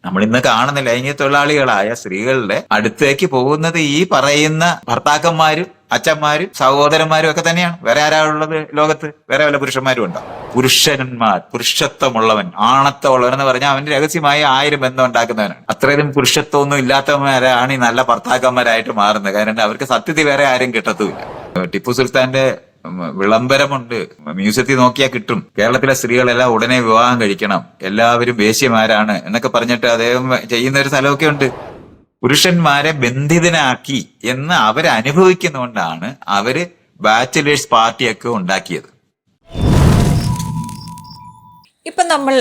നമ്മളിന്ന് കാണുന്ന ലൈംഗിക തൊഴിലാളികളായ സ്ത്രീകളുടെ അടുത്തേക്ക് പോകുന്നത് ഈ പറയുന്ന ഭർത്താക്കന്മാരും അച്ഛന്മാരും സഹോദരന്മാരും ഒക്കെ തന്നെയാണ്. വേറെ ആരാ ഉള്ളത് ലോകത്ത്? വേറെ വല്ല പുരുഷന്മാരും ഉണ്ടോ? പുരുഷന്മാർ, പുരുഷത്വമുള്ളവൻ, ആണത്വമുള്ളവൻ എന്ന് പറഞ്ഞാൽ അവന്റെ രഹസ്യമായി 1000 ബന്ധം ഉണ്ടാക്കുന്നവനാണ്. അത്രയും പുരുഷത്വമൊന്നും ഇല്ലാത്തവന്മാരാണ് ഈ നല്ല ഭർത്താക്കന്മാരായിട്ട് മാറുന്നത്. കാരണം അവർക്ക് സത്യത്തിൽ വേറെ ആരും കിട്ടത്തുമില്ല. ടിപ്പു സുൽത്താന്റെ വിളംബരമുണ്ട്, മ്യൂസിയത്തിൽ നോക്കിയാൽ കിട്ടും. കേരളത്തിലെ സ്ത്രീകളെല്ലാം ഉടനെ വിവാഹം കഴിക്കണം, എല്ലാവരും വേശ്യമാരാണ് എന്നൊക്കെ പറഞ്ഞിട്ട് അദ്ദേഹം ചെയ്യുന്ന ഒരു സ്ഥലമൊക്കെ ഉണ്ട്. പുരുഷന്മാരെ ബന്ധിതനാക്കി എന്ന് അവരനുഭവിക്കുന്നതുകൊണ്ടാണ് അവര് ബാച്ചിലേഴ്സ് പാർട്ടിയൊക്കെ ഉണ്ടാക്കിയത്. ഇപ്പം നമ്മൾ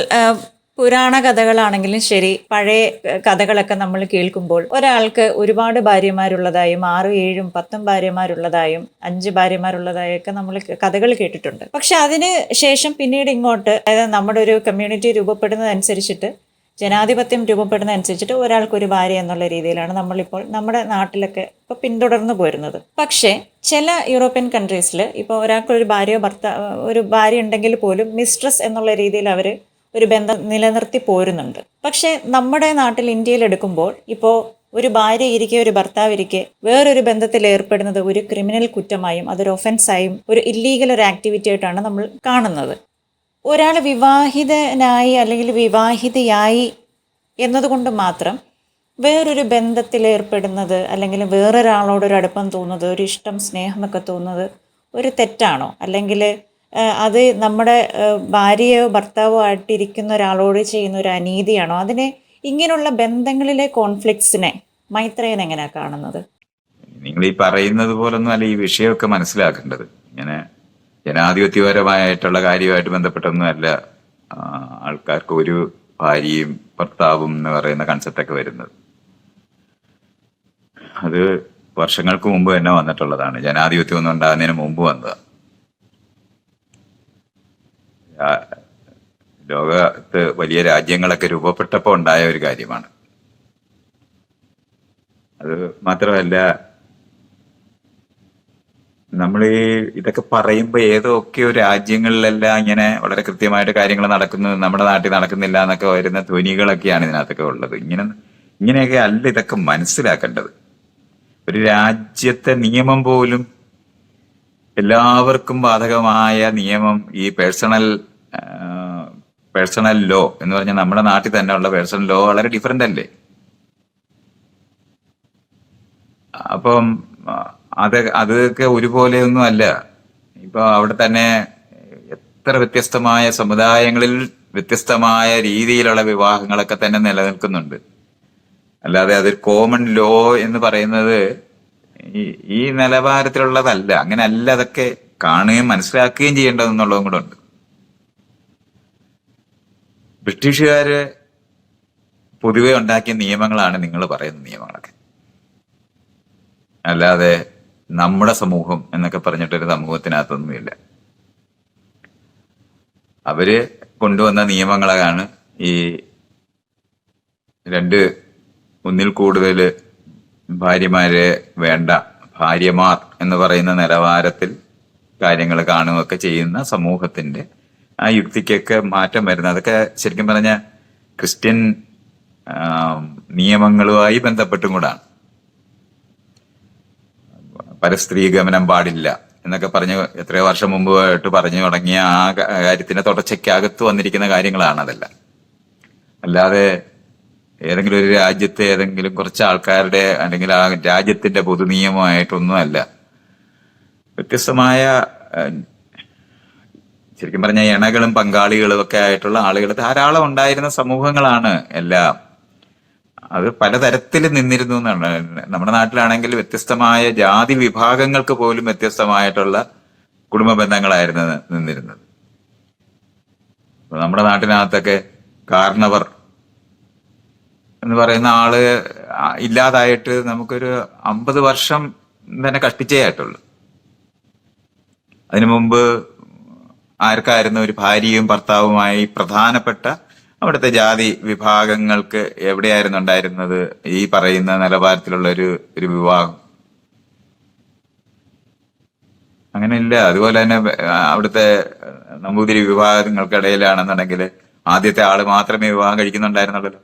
പുരാണ കഥകളാണെങ്കിലും ശരി, പഴയ കഥകളൊക്കെ നമ്മൾ കേൾക്കുമ്പോൾ ഒരാൾക്ക് ഒരുപാട് ഭാര്യമാരുള്ളതായും 6, 7, 10 ഭാര്യമാരുള്ളതായും 5 ഭാര്യമാരുള്ളതായൊക്കെ നമ്മൾ കഥകൾ കേട്ടിട്ടുണ്ട്. പക്ഷെ അതിന് ശേഷം പിന്നീട് ഇങ്ങോട്ട്, അതായത് നമ്മുടെ ഒരു കമ്മ്യൂണിറ്റി രൂപപ്പെടുന്നതനുസരിച്ചിട്ട്, ജനാധിപത്യം രൂപപ്പെടുന്നതനുസരിച്ചിട്ട് ഒരാൾക്കൊരു ഭാര്യ എന്നുള്ള രീതിയിലാണ് നമ്മളിപ്പോൾ നമ്മുടെ നാട്ടിലൊക്കെ ഇപ്പോൾ പിന്തുടർന്നു പോരുന്നത്. പക്ഷേ ചില യൂറോപ്യൻ കൺട്രീസിൽ ഇപ്പോൾ ഒരാൾക്കൊരു ഒരു ഭാര്യ ഉണ്ടെങ്കിൽ പോലും മിസ്ട്രസ് എന്നുള്ള രീതിയിൽ അവർ ഒരു ബന്ധം നിലനിർത്തി പോരുന്നുണ്ട്. പക്ഷേ നമ്മുടെ നാട്ടിൽ ഇന്ത്യയിൽ എടുക്കുമ്പോൾ ഇപ്പോൾ ഒരു ഭാര്യ ഇരിക്കെ ഒരു ഭർത്താവ് ഇരിക്കെ വേറൊരു ബന്ധത്തിൽ ഏർപ്പെടുന്നത് ഒരു ക്രിമിനൽ കുറ്റമായും അതൊരു ഒഫൻസായും ഒരു ഇല്ലീഗൽ ഒരു ആക്ടിവിറ്റി ആയിട്ടാണ് നമ്മൾ കാണുന്നത്. ഒരാൾ വിവാഹിതനായി അല്ലെങ്കിൽ വിവാഹിതയായി എന്നതുകൊണ്ട് മാത്രം വേറൊരു ബന്ധത്തിൽ ഏർപ്പെടുന്നത് അല്ലെങ്കിൽ വേറൊരാളോടൊരു അടുപ്പം തോന്നുന്നത്, ഒരു ഇഷ്ടം സ്നേഹമൊക്കെ തോന്നുന്നത് ഒരു തെറ്റാണോ? അല്ലെങ്കിൽ അത് നമ്മുടെ ഭാര്യയോ ഭർത്താവോ ആയിട്ടിരിക്കുന്ന ഒരാളോട് ചെയ്യുന്ന ഒരു അനീതിയാണോ? അതിനെ ഇങ്ങനെയുള്ള ബന്ധങ്ങളിലെ കോൺഫ്ലിക്ട്സിനെ മൈത്രേയൻ എങ്ങനെയാണ് കാണുന്നത്? നിങ്ങൾ ഈ പറയുന്നത് പോലൊന്നും അല്ല ഈ വിഷയമൊക്കെ മനസ്സിലാക്കേണ്ടത്. ഇങ്ങനെ ജനാധിപത്യപരമായിട്ടുള്ള കാര്യമായിട്ട് ബന്ധപ്പെട്ടൊന്നും അല്ല ആൾക്കാർക്ക് ഒരു ഭാര്യയും ഭർത്താവും എന്ന് പറയുന്ന കൺസെപ്റ്റൊക്കെ വരുന്നത്. അത് വർഷങ്ങൾക്ക് മുമ്പ് തന്നെ വന്നിട്ടുള്ളതാണ്. ജനാധിപത്യം ഒന്നും ഉണ്ടാകുന്നതിന് മുമ്പ് വന്നതാണ്. ലോകത്ത് വലിയ രാജ്യങ്ങളൊക്കെ രൂപപ്പെട്ടപ്പോൾ ഉണ്ടായ ഒരു കാര്യമാണ്. അത് മാത്രമല്ല, നമ്മൾ ഇതൊക്കെ പറയുമ്പോൾ ഏതൊക്കെയോ രാജ്യങ്ങളിലെല്ലാം ഇങ്ങനെ വളരെ കൃത്യമായിട്ട് കാര്യങ്ങൾ നടക്കുന്നു, നമ്മുടെ നാട്ടിൽ നടക്കുന്നില്ല എന്നൊക്കെ വരുന്ന ധ്വനികളൊക്കെയാണ് ഇതിനകത്തൊക്കെ ഉള്ളത്. ഇങ്ങനെയൊക്കെ അല്ല ഇതൊക്കെ മനസ്സിലാക്കേണ്ടത്. ഒരു രാജ്യത്തെ നിയമം പോലും എല്ലാവർക്കും ബാധകമായ നിയമം, ഈ പേഴ്സണൽ ലോ എന്ന് പറഞ്ഞാൽ നമ്മുടെ നാട്ടിൽ തന്നെ ഉള്ള പേഴ്സണൽ ലോ വളരെ ഡിഫറെന്റ് അല്ലേ? അപ്പം അതൊക്കെ ഒരുപോലെയൊന്നും അല്ല. ഇപ്പൊ അവിടെ തന്നെ എത്ര വ്യത്യസ്തമായ സമുദായങ്ങളിൽ വ്യത്യസ്തമായ രീതിയിലുള്ള വിവാഹങ്ങളൊക്കെ തന്നെ നിലനിൽക്കുന്നുണ്ട്. അല്ലാതെ അതൊരു കോമൺ ലോ എന്ന് പറയുന്നത് ഈ നിലവാരത്തിലുള്ളതല്ല. അങ്ങനെ അല്ല അതൊക്കെ കാണുകയും മനസ്സിലാക്കുകയും ചെയ്യേണ്ടതെന്നുള്ളതും കൂടെ ഉണ്ട്. ബ്രിട്ടീഷുകാര് പൊതുവെ ഉണ്ടാക്കിയ നിയമങ്ങളാണ് നിങ്ങൾ പറയുന്ന നിയമങ്ങളൊക്കെ. അല്ലാതെ നമ്മുടെ സമൂഹം എന്നൊക്കെ പറഞ്ഞിട്ടൊരു സമൂഹത്തിനകത്തൊന്നുമില്ല. അവര് കൊണ്ടുവന്ന നിയമങ്ങളാണ് ഈ 2, 1-ൽ കൂടുതൽ ഭാര്യമാരെ വേണ്ട, ഭാര്യമാർ എന്ന് പറയുന്ന നിലവാരത്തിൽ കാര്യങ്ങൾ കാണുകയൊക്കെ ചെയ്യുന്ന സമൂഹത്തിന്റെ ആ യുക്തിക്കൊക്കെ മാറ്റം വരുന്നത്. അതൊക്കെ ശരിക്കും പറഞ്ഞ ക്രിസ്ത്യൻ നിയമങ്ങളുമായി ബന്ധപ്പെട്ടും കൂടാണ്. പരസ്ത്രീ ഗമനം പാടില്ല എന്നൊക്കെ പറഞ്ഞ് എത്രയോ വർഷം മുമ്പായിട്ട് പറഞ്ഞു തുടങ്ങിയ ആ കാര്യത്തിന്റെ തുടർച്ചയ്ക്കകത്ത് വന്നിരിക്കുന്ന കാര്യങ്ങളാണ് അതെല്ലാം. അല്ലാതെ ഏതെങ്കിലും ഒരു രാജ്യത്തെ ഏതെങ്കിലും കുറച്ച് ആൾക്കാരുടെ അല്ലെങ്കിൽ ആ രാജ്യത്തിന്റെ പൊതു നിയമമായിട്ടൊന്നും അല്ല. വ്യത്യസ്തമായ ശരിക്കും പറഞ്ഞ ഇണകളും പങ്കാളികളും ഒക്കെ ആയിട്ടുള്ള ആളുകൾ ധാരാളം ഉണ്ടായിരുന്ന സമൂഹങ്ങളാണ് എല്ലാം. അത് പലതരത്തിൽ നിന്നിരുന്നു എന്നാണ്. നമ്മുടെ നാട്ടിലാണെങ്കിൽ വ്യത്യസ്തമായ ജാതി വിഭാഗങ്ങൾക്ക് പോലും വ്യത്യസ്തമായിട്ടുള്ള കുടുംബ ബന്ധങ്ങളായിരുന്നു നിന്നിരുന്നത്. നമ്മുടെ നാട്ടിനകത്തൊക്കെ കാർണവർ എന്ന് പറയുന്ന ആള് ഇല്ലാതായിട്ട് നമുക്കൊരു 50 വർഷം തന്നെ കഷ്ടിച്ചേ ആയിട്ടുള്ളൂ. അതിനു മുമ്പ് ആർക്കായിരുന്നു ഒരു ഭാര്യയും ഭർത്താവുമായി പ്രധാനപ്പെട്ട അവിടുത്തെ ജാതി വിഭാഗങ്ങൾക്ക് എവിടെയായിരുന്നു ഉണ്ടായിരുന്നത് ഈ പറയുന്ന നിലവാരത്തിലുള്ള ഒരു വിവാഹം? അങ്ങനെയില്ല. അതുപോലെ തന്നെ അവിടുത്തെ നമ്പൂതിരി വിഭാഗങ്ങൾക്കിടയിലാണെന്നുണ്ടെങ്കിൽ ആദ്യത്തെ ആള് മാത്രമേ വിവാഹം കഴിക്കുന്നുണ്ടായിരുന്നുള്ളൂ.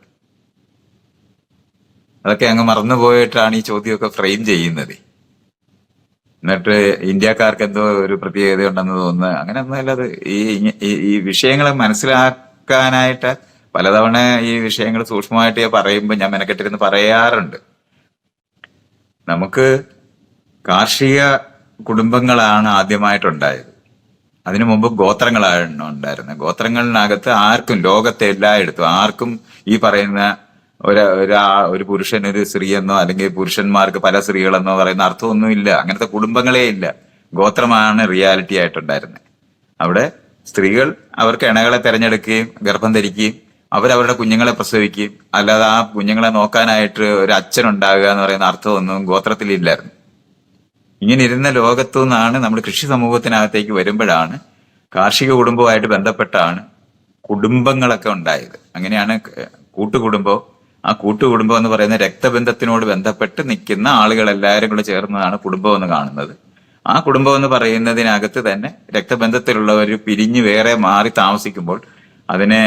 അതൊക്കെ അങ്ങ് മറന്നുപോയിട്ടാണ് ഈ ചോദ്യമൊക്കെ ഫ്രെയിം ചെയ്യുന്നത്. എന്നിട്ട് ഇന്ത്യക്കാർക്ക് എന്തോ ഒരു പ്രത്യേകത ഉണ്ടെന്ന് തോന്നുന്നു. അങ്ങനെ ഒന്നുമല്ല. അത് ഈ വിഷയങ്ങൾ മനസ്സിലാക്കാനായിട്ട് പലതവണ ഈ വിഷയങ്ങൾ സൂക്ഷ്മമായിട്ട് പറയുമ്പോൾ ഞാൻ മെനക്കെട്ടിരുന്ന് പറയാറുണ്ട്. നമുക്ക് കാർഷിക കുടുംബങ്ങളാണ് ആദ്യമായിട്ടുണ്ടായത്. അതിനു മുമ്പ് ഗോത്രങ്ങളാണ് ഉണ്ടായിരുന്നത്. ഗോത്രങ്ങളിനകത്ത് ആർക്കും, ലോകത്തെ എല്ലായിടത്തും ആർക്കും ഈ പറയുന്ന ഒരു പുരുഷൻ ഒരു സ്ത്രീ എന്നോ അല്ലെങ്കിൽ പുരുഷന്മാർക്ക് പല സ്ത്രീകളെന്നോ പറയുന്ന അർത്ഥമൊന്നും ഇല്ല. അങ്ങനത്തെ കുടുംബങ്ങളേ ഇല്ല. ഗോത്രമാണ് റിയാലിറ്റി ആയിട്ടുണ്ടായിരുന്നത്. അവിടെ സ്ത്രീകൾ അവർക്ക് ഇണകളെ തെരഞ്ഞെടുക്കുകയും ഗർഭം ധരിക്കുകയും അവരവരുടെ കുഞ്ഞുങ്ങളെ പ്രസവിക്കുകയും, അല്ലാതെ ആ കുഞ്ഞുങ്ങളെ നോക്കാനായിട്ട് ഒരു അച്ഛനുണ്ടാകുക എന്ന് പറയുന്ന അർത്ഥമൊന്നും ഗോത്രത്തിലില്ലായിരുന്നു. ഇങ്ങനെ ഇരുന്ന ലോകത്തു നിന്നാണ് നമ്മൾ കൃഷി സമൂഹത്തിനകത്തേക്ക് വരുമ്പോഴാണ് കാർഷിക കുടുംബവുമായിട്ട് ബന്ധപ്പെട്ടാണ് കുടുംബങ്ങളൊക്കെ ഉണ്ടായത്. അങ്ങനെയാണ് കൂട്ടുകുടുംബം. ആ കൂട്ടുകുടുംബം എന്ന് പറയുന്ന രക്തബന്ധത്തിനോട് ബന്ധപ്പെട്ട് നിൽക്കുന്ന ആളുകൾ എല്ലാവരും കൂടെ ചേർന്നതാണ് കുടുംബം എന്ന് കാണുന്നത്. ആ കുടുംബം എന്ന് പറയുന്നതിനകത്ത് തന്നെ രക്തബന്ധത്തിലുള്ളവർ പിരിഞ്ഞ് വേറെ മാറി താമസിക്കുമ്പോൾ അതിനെ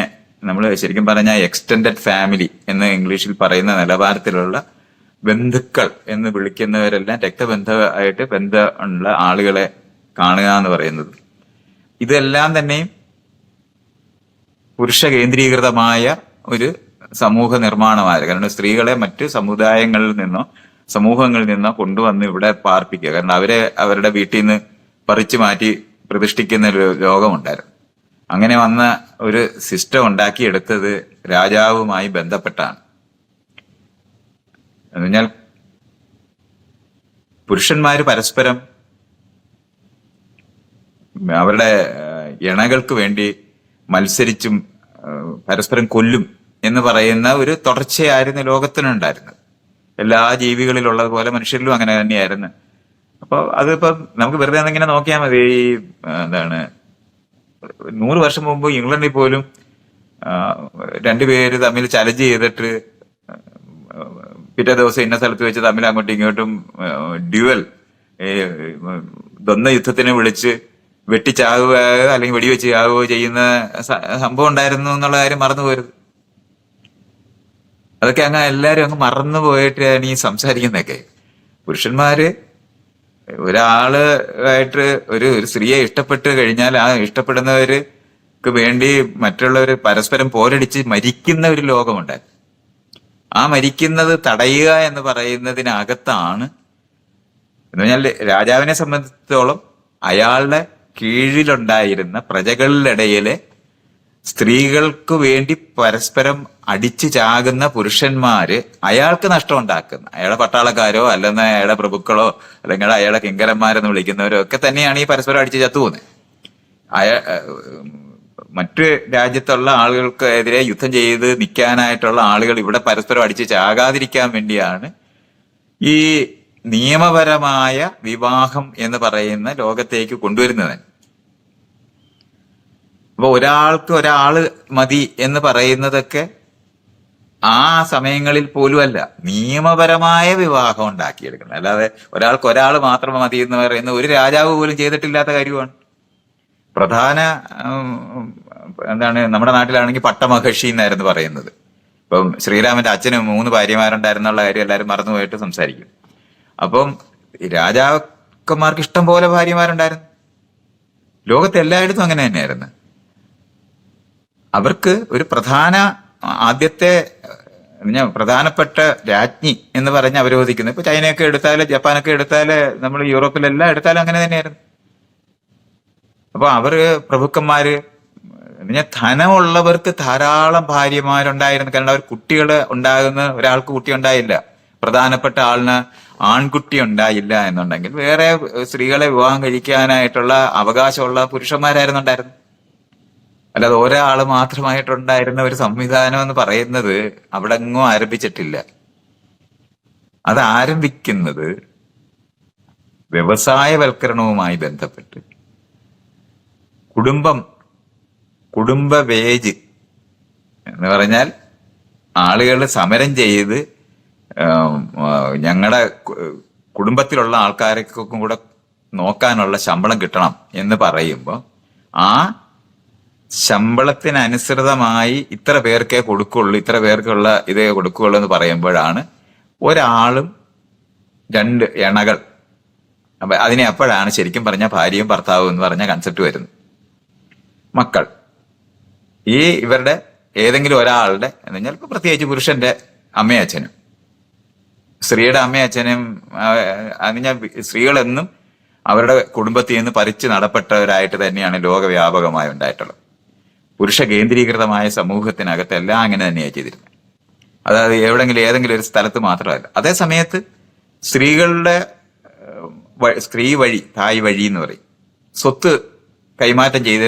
നമ്മൾ ശരിക്കും പറഞ്ഞാൽ എക്സ്റ്റെൻഡഡ് ഫാമിലി എന്ന് ഇംഗ്ലീഷിൽ പറയുന്ന നിലവാരത്തിലുള്ള ബന്ധുക്കൾ എന്ന് വിളിക്കുന്നവരെല്ലാം രക്തബന്ധമായിട്ട് ബന്ധമുള്ള ആളുകളെ കാണുക എന്ന് പറയുന്നത്. ഇതെല്ലാം തന്നെയും പുരുഷ കേന്ദ്രീകൃതമായ ഒരു സമൂഹ നിർമ്മാണമായിരുന്നു. കാരണം സ്ത്രീകളെ മറ്റ് സമുദായങ്ങളിൽ നിന്നോ സമൂഹങ്ങളിൽ നിന്നോ കൊണ്ടുവന്ന് ഇവിടെ പാർപ്പിക്കുക. കാരണം അവരെ അവരുടെ വീട്ടിൽ നിന്ന് പറിച്ചു മാറ്റി പ്രതിഷ്ഠിക്കുന്ന ഒരു ലോകമുണ്ടായിരുന്നു. അങ്ങനെ വന്ന ഒരു സിസ്റ്റം ഉണ്ടാക്കിയെടുത്തത് രാജാവുമായി ബന്ധപ്പെട്ടാണ്. എന്ന് പറഞ്ഞാൽ പുരുഷന്മാര് പരസ്പരം അവരുടെ ഇണകൾക്ക് വേണ്ടി മത്സരിച്ചും പരസ്പരം കൊല്ലും എന്ന് പറയുന്ന ഒരു തുടർച്ചയായിരുന്നു ലോകത്തിനുണ്ടായിരുന്നത്. എല്ലാ ജീവികളിലുള്ളത് പോലെ മനുഷ്യരിലും അങ്ങനെ തന്നെയായിരുന്നു. അപ്പൊ അതിപ്പം നമുക്ക് വെറുതെ ഇങ്ങനെ നോക്കിയാൽ മതി. ഈ എന്താണ് 100 വർഷം മുമ്പ് ഇംഗ്ലണ്ടിൽ പോലും രണ്ടുപേര് തമ്മിൽ ചലഞ്ച് ചെയ്തിട്ട് പിറ്റേ ദിവസം ഇന്ന സ്ഥലത്ത് വെച്ച് തമ്മിൽ അങ്ങോട്ടും ഇങ്ങോട്ടും ഡ്യുവൽ ദ്വന്ദ്വ യുദ്ധത്തിന് വിളിച്ച് വെട്ടിച്ചാകുകയോ അല്ലെങ്കിൽ വെടിവെച്ച് ചാകുകയോ ചെയ്യുന്ന സംഭവം ഉണ്ടായിരുന്നു എന്നുള്ള കാര്യം മറന്നു പോരുത്. അതൊക്കെ അങ്ങ് എല്ലാരും അങ്ങ് മറന്നു പോയിട്ടാണ് ഈ സംസാരിക്കുന്നതൊക്കെ. പുരുഷന്മാര് ഒരാള് ആയിട്ട് ഒരു സ്ത്രീയെ ഇഷ്ടപ്പെട്ട് കഴിഞ്ഞാൽ ആ ഇഷ്ടപ്പെടുന്നവർക്ക് വേണ്ടി മറ്റുള്ളവർ പരസ്പരം പോരടിച്ച് മരിക്കുന്ന ഒരു ലോകമുണ്ടായി. ആ മരിക്കുന്നത് തടയുക എന്ന് പറയുന്നതിനകത്താണ് എന്ന് പറഞ്ഞാൽ രാജാവിനെ സംബന്ധിച്ചിടത്തോളം അയാളുടെ കീഴിലുണ്ടായിരുന്ന പ്രജകളിലിടയിലെ സ്ത്രീകൾക്ക് വേണ്ടി പരസ്പരം അടിച്ചു ചാകുന്ന പുരുഷന്മാര് അയാൾക്ക് നഷ്ടം ഉണ്ടാക്കുന്ന, അയാളെ പട്ടാളക്കാരോ അല്ലെന്ന് അയാളെ പ്രഭുക്കളോ അല്ലെങ്കിൽ അയാളെ കിങ്കരന്മാരെന്ന് വിളിക്കുന്നവരോ ഒക്കെ തന്നെയാണ് ഈ പരസ്പരം അടിച്ചു ചത്തുപോകുന്നത്. മറ്റു രാജ്യത്തുള്ള ആളുകൾക്ക് എതിരെ യുദ്ധം ചെയ്ത് നിൽക്കാനായിട്ടുള്ള ആളുകൾ ഇവിടെ പരസ്പരം അടിച്ച് ചാകാതിരിക്കാൻ വേണ്ടിയാണ് ഈ നിയമപരമായ വിവാഹം എന്ന് പറയുന്ന ലോകത്തേക്ക് കൊണ്ടുവരുന്നത്. അപ്പൊ ഒരാൾക്ക് ഒരാള് മതി എന്ന് പറയുന്നതൊക്കെ ആ സമയങ്ങളിൽ പോലും അല്ല, നിയമപരമായ വിവാഹം ഉണ്ടാക്കിയെടുക്കുന്നത്. അല്ലാതെ ഒരാൾക്ക് ഒരാൾ മാത്രം മതി എന്ന് പറയുന്ന ഒരു രാജാവ് പോലും ചെയ്തിട്ടില്ലാത്ത കാര്യമാണ്. പ്രധാന നമ്മുടെ നാട്ടിലാണെങ്കിൽ പട്ടമഹർഷി എന്നായിരുന്നു പറയുന്നത്. ഇപ്പം ശ്രീരാമന്റെ അച്ഛന് 3 ഭാര്യമാരുണ്ടായിരുന്നുള്ള കാര്യം എല്ലാവരും മറന്നുപോയിട്ട് സംസാരിക്കും. അപ്പം രാജാക്കന്മാർക്ക് ഇഷ്ടം പോലെ ഭാര്യമാരുണ്ടായിരുന്നു. ലോകത്തെ എല്ലായിടത്തും അങ്ങനെ തന്നെയായിരുന്നു. അവർക്ക് ഒരു ആദ്യത്തെ പ്രധാനപ്പെട്ട രാജ്ഞി എന്ന് പറഞ്ഞ് അവരോധിക്കുന്നത്. ഇപ്പൊ ചൈനയൊക്കെ എടുത്താല് ജപ്പാനൊക്കെ എടുത്താല് നമ്മൾ യൂറോപ്പിലെല്ലാം എടുത്താലും അങ്ങനെ തന്നെയായിരുന്നു. അപ്പൊ അവര് പ്രഭുക്കന്മാര് ധനമുള്ളവർക്ക് ധാരാളം ഭാര്യമാരുണ്ടായിരുന്നു. കാരണം അവർ കുട്ടികള് ഉണ്ടാകുന്ന ഒരാൾക്ക് കുട്ടി ഉണ്ടായില്ല, പ്രധാനപ്പെട്ട ആളിന് ആൺകുട്ടി ഉണ്ടായില്ല എന്നുണ്ടെങ്കിൽ വേറെ സ്ത്രീകളെ വിവാഹം കഴിക്കാനായിട്ടുള്ള അവകാശമുള്ള പുരുഷന്മാരായിരുന്നു ഉണ്ടായിരുന്നു. അല്ലാതെ ഒരാള് മാത്രമായിട്ടുണ്ടായിരുന്ന ഒരു സംവിധാനം എന്ന് പറയുന്നത് അവിടെ എങ്ങും ആരംഭിച്ചിട്ടില്ല. അത് ആരംഭിക്കുന്നത് വ്യവസായവൽക്കരണവുമായി ബന്ധപ്പെട്ട് കുടുംബ വേജ് എന്ന് പറഞ്ഞാൽ ആളുകൾ സമരം ചെയ്ത് ഞങ്ങളുടെ കുടുംബത്തിലുള്ള ആൾക്കാർക്കും കൂടെ നോക്കാനുള്ള ശമ്പളം കിട്ടണം എന്ന് പറയുമ്പോൾ ആ ശമ്പളത്തിനനുസൃതമായി ഇത്ര പേർക്കേ കൊടുക്കുള്ളൂ, ഇത്ര പേർക്കുള്ള ഇതേ കൊടുക്കുകയുള്ളൂ എന്ന് പറയുമ്പോഴാണ് ഒരാളും രണ്ട് ഇണകൾ. അപ്പൊ അതിനെ അപ്പോഴാണ് ശരിക്കും പറഞ്ഞ ഭാര്യയും ഭർത്താവും എന്ന് പറഞ്ഞ കൺസെപ്റ്റ് വരുന്നത്. മക്കൾ, ഈ ഇവരുടെ ഏതെങ്കിലും ഒരാളുടെ എന്ന് പറഞ്ഞാൽ ഇപ്പൊ പ്രത്യേകിച്ച് പുരുഷന്റെ അമ്മയും അച്ഛനും, സ്ത്രീയുടെ അമ്മയും അച്ഛനും അതിഞ്ഞാൽ സ്ത്രീകളെന്നും അവരുടെ കുടുംബത്തിൽ നിന്ന് പറിച്ചു നടപ്പെട്ടവരായിട്ട് തന്നെയാണ് ലോകവ്യാപകമായി ഉണ്ടായിട്ടുള്ളത്. പുരുഷ കേന്ദ്രീകൃതമായ സമൂഹത്തിനകത്ത് എല്ലാം അങ്ങനെ തന്നെയാണ് ചെയ്തിരുന്നത്. അതായത് ഏതെങ്കിലും ഒരു സ്ഥലത്ത് മാത്രമല്ല. അതേ സമയത്ത് സ്ത്രീകളുടെ സ്ത്രീ വഴി, തായ് വഴി എന്ന് പറയും, സ്വത്ത് കൈമാറ്റം ചെയ്ത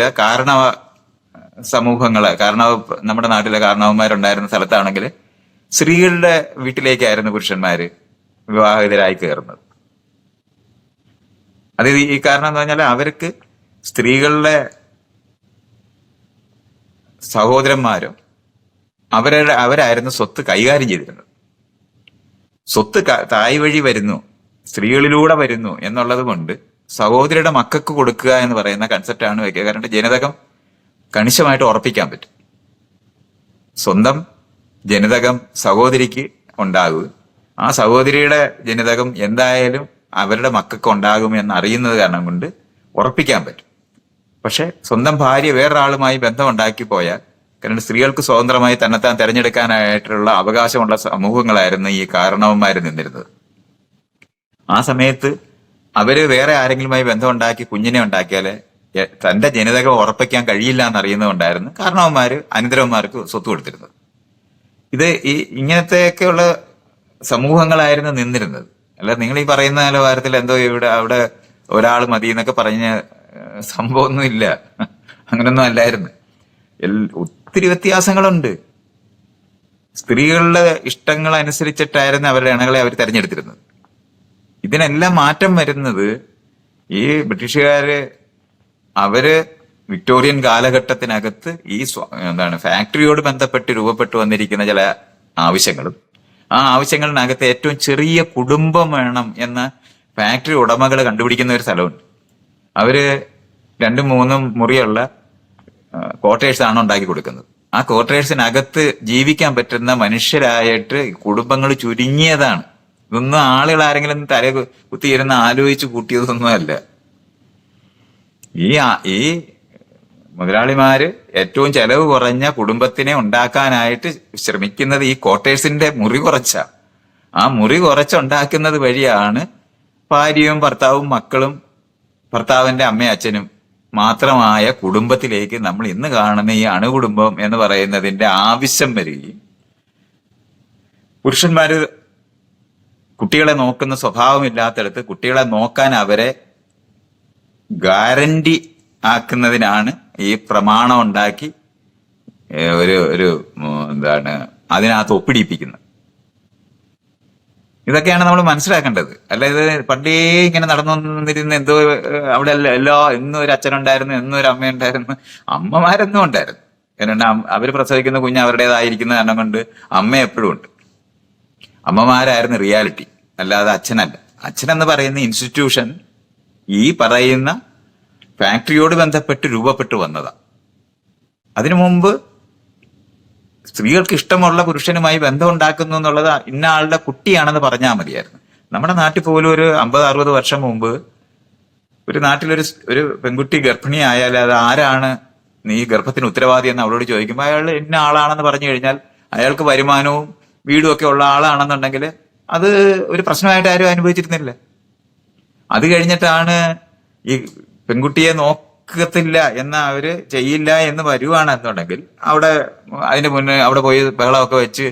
നമ്മുടെ നാട്ടിലെ കാരണവന്മാരുണ്ടായിരുന്ന സ്ഥലത്താണെങ്കിൽ സ്ത്രീകളുടെ വീട്ടിലേക്കായിരുന്നു പുരുഷന്മാര് വിവാഹിതരായി കയറുന്നത്. അത് ഈ കാരണം എന്ന് പറഞ്ഞാൽ അവർക്ക് സ്ത്രീകളുടെ സഹോദരന്മാരോ അവരായിരുന്നു സ്വത്ത് കൈകാര്യം ചെയ്തിരുന്നത്. സ്വത്ത് തായ് വഴി വരുന്നു, സ്ത്രീകളിലൂടെ വരുന്നു എന്നുള്ളത് കൊണ്ട് സഹോദരിയുടെ മക്കൾക്ക് കൊടുക്കുക എന്ന് പറയുന്ന കൺസെപ്റ്റാണ് വയ്ക്കുക. കാരണം ജനിതകം കണിശമായിട്ട് ഉറപ്പിക്കാൻ പറ്റും. സ്വന്തം ജനിതകം സഹോദരിക്ക് ഉണ്ടാകുക, ആ സഹോദരിയുടെ ജനിതകം എന്തായാലും അവരുടെ മക്കൾക്ക് ഉണ്ടാകും എന്ന് അറിയുന്നത് കാരണം കൊണ്ട് ഉറപ്പിക്കാൻ പറ്റും. പക്ഷെ സ്വന്തം ഭാര്യ വേറൊരാളുമായി ബന്ധം ഉണ്ടാക്കി പോയാൽ, കാരണം സ്ത്രീകൾക്ക് സ്വതന്ത്രമായി തന്നെത്താൻ തെരഞ്ഞെടുക്കാനായിട്ടുള്ള അവകാശമുള്ള സമൂഹങ്ങളായിരുന്നു ഈ കാരണവന്മാർ നിന്നിരുന്നത്. ആ സമയത്ത് അവര് വേറെ ആരെങ്കിലുമായി ബന്ധം ഉണ്ടാക്കി കുഞ്ഞിനെ ഉണ്ടാക്കിയാല് തന്റെ ജനിതകം ഉറപ്പിക്കാൻ കഴിയില്ല എന്നറിയുന്നതുകൊണ്ടായിരുന്നു കാരണവന്മാര് അനന്തരവന്മാർക്ക് സ്വത്ത് കൊടുത്തിരുന്നത്. ഇത് ഇങ്ങനത്തെയൊക്കെയുള്ള സമൂഹങ്ങളായിരുന്നു നിന്നിരുന്നത്. അല്ല നിങ്ങൾ ഈ പറയുന്ന നിലവാരത്തിൽ എന്തോ അവിടെ ഒരാൾ മതി എന്നൊക്കെ പറഞ്ഞ സംഭവമൊന്നും ഇല്ല. അങ്ങനൊന്നും അല്ലായിരുന്നു. ഒത്തിരി വ്യത്യാസങ്ങളുണ്ട്. സ്ത്രീകളുടെ ഇഷ്ടങ്ങൾ അനുസരിച്ചിട്ടായിരുന്നു അവരുടെ ഇണകളെ അവർ തെരഞ്ഞെടുത്തിരുന്നത്. ഇതിനെല്ലാം മാറ്റം വരുന്നത് ഈ ബ്രിട്ടീഷുകാര് അവര് വിക്ടോറിയൻ കാലഘട്ടത്തിനകത്ത് ഈ ഫാക്ടറിയോട് ബന്ധപ്പെട്ട് രൂപപ്പെട്ടു വന്നിരിക്കുന്ന ചില ആവശ്യങ്ങളും, ആ ആവശ്യങ്ങളിനകത്ത് ഏറ്റവും ചെറിയ കുടുംബം വേണം എന്ന ഫാക്ടറി ഉടമകൾ കണ്ടുപിടിക്കുന്ന ഒരു സ്ഥലമുണ്ട്. അവര് 2-3 മുറിയുള്ള ക്വാർട്ടേഴ്സ് ആണ് ഉണ്ടാക്കി കൊടുക്കുന്നത്. ആ ക്വാർട്ടേഴ്സിനകത്ത് ജീവിക്കാൻ പറ്റുന്ന മനുഷ്യരായിട്ട് കുടുംബങ്ങൾ ചുരുങ്ങിയതാണ്. ഇതൊന്നും ആളുകൾ ആരെങ്കിലും തല കുത്തിയിരുന്ന് ആലോചിച്ച് കൂട്ടിയതൊന്നുമല്ല. ഈ മുതലാളിമാര് ഏറ്റവും ചെലവ് കുറഞ്ഞ കുടുംബത്തിനെ ഉണ്ടാക്കാനായിട്ട് ശ്രമിക്കുന്നത് ഈ ക്വാർട്ടേഴ്സിന്റെ മുറി കുറച്ച, ആ മുറി കുറച്ചുണ്ടാക്കുന്നത് വഴിയാണ് ഭാര്യയും ഭർത്താവും മക്കളും ഭർത്താവിന്റെ അമ്മയും അച്ഛനും മാത്രമായ കുടുംബത്തിലേക്ക് നമ്മൾ ഇന്ന് കാണുന്ന ഈ അണുകുടുംബം എന്ന് പറയുന്നതിന്റെ ആവശ്യം വരികയും പുരുഷന്മാര് കുട്ടികളെ നോക്കുന്ന സ്വഭാവമില്ലാത്തടത്ത് കുട്ടികളെ നോക്കാൻ അവരെ ഗ്യാരണ്ടി ആക്കുന്നതിനാണ് ഈ പ്രമാണം ഉണ്ടാക്കി ഒരു അതിനകത്ത് ഒപ്പിടിപ്പിക്കുന്നത്. ഇതൊക്കെയാണ് നമ്മൾ മനസ്സിലാക്കേണ്ടത്. അല്ല ഇത് പണ്ടേ ഇങ്ങനെ നടന്നുകൊണ്ടിരുന്ന എന്തോ അവിടെ എന്നും ഒരു അച്ഛനുണ്ടായിരുന്നു, എന്നും ഒരു അമ്മയുണ്ടായിരുന്നു, അമ്മമാരെന്നും ഉണ്ടായിരുന്നു. കാരണം അവര് പ്രസവിക്കുന്ന കുഞ്ഞ് അവരുടേതായിരിക്കുന്ന കാരണം കൊണ്ട് അമ്മ എപ്പോഴും ഉണ്ട്. അമ്മമാരായിരുന്നു റിയാലിറ്റി, അല്ലാതെ അച്ഛനല്ല. അച്ഛനെന്ന് പറയുന്ന ഇൻസ്റ്റിറ്റ്യൂഷൻ ഈ പറയുന്ന ഫാക്ടറിയോട് ബന്ധപ്പെട്ട് രൂപപ്പെട്ടു വന്നതാ. അതിനു മുമ്പ് സ്ത്രീകൾക്ക് ഇഷ്ടമുള്ള പുരുഷനുമായി ബന്ധം ഉണ്ടാക്കുന്നു എന്നുള്ളത് ഇന്ന ആളുടെ കുട്ടിയാണെന്ന് പറഞ്ഞാൽ മതിയായിരുന്നു. നമ്മുടെ നാട്ടിൽ പോലും ഒരു 50-60 വർഷം മുമ്പ് ഒരു നാട്ടിലൊരു പെൺകുട്ടി ഗർഭിണിയായാൽ അത് ആരാണ് നീ ഗർഭത്തിന് ഉത്തരവാദി എന്ന് അവളോട് ചോദിക്കുമ്പോൾ അയാൾ ഇന്ന ആളാണെന്ന് പറഞ്ഞു കഴിഞ്ഞാൽ അയാൾക്ക് വരുമാനവും വീടും ഒക്കെ ഉള്ള ആളാണെന്നുണ്ടെങ്കിൽ അത് ഒരു പ്രശ്നമായിട്ട് ആരും അനുഭവിച്ചിരുന്നില്ല. അത് കഴിഞ്ഞിട്ടാണ് ഈ പെൺകുട്ടിയെ നോക്കത്തില്ല എന്ന് അവര് ചെയ്യില്ല എന്ന് വരുവാണെന്നുണ്ടെങ്കിൽ അതിന് മുന്നേ അവിടെ പോയി ബഹളമൊക്കെ വെച്ച്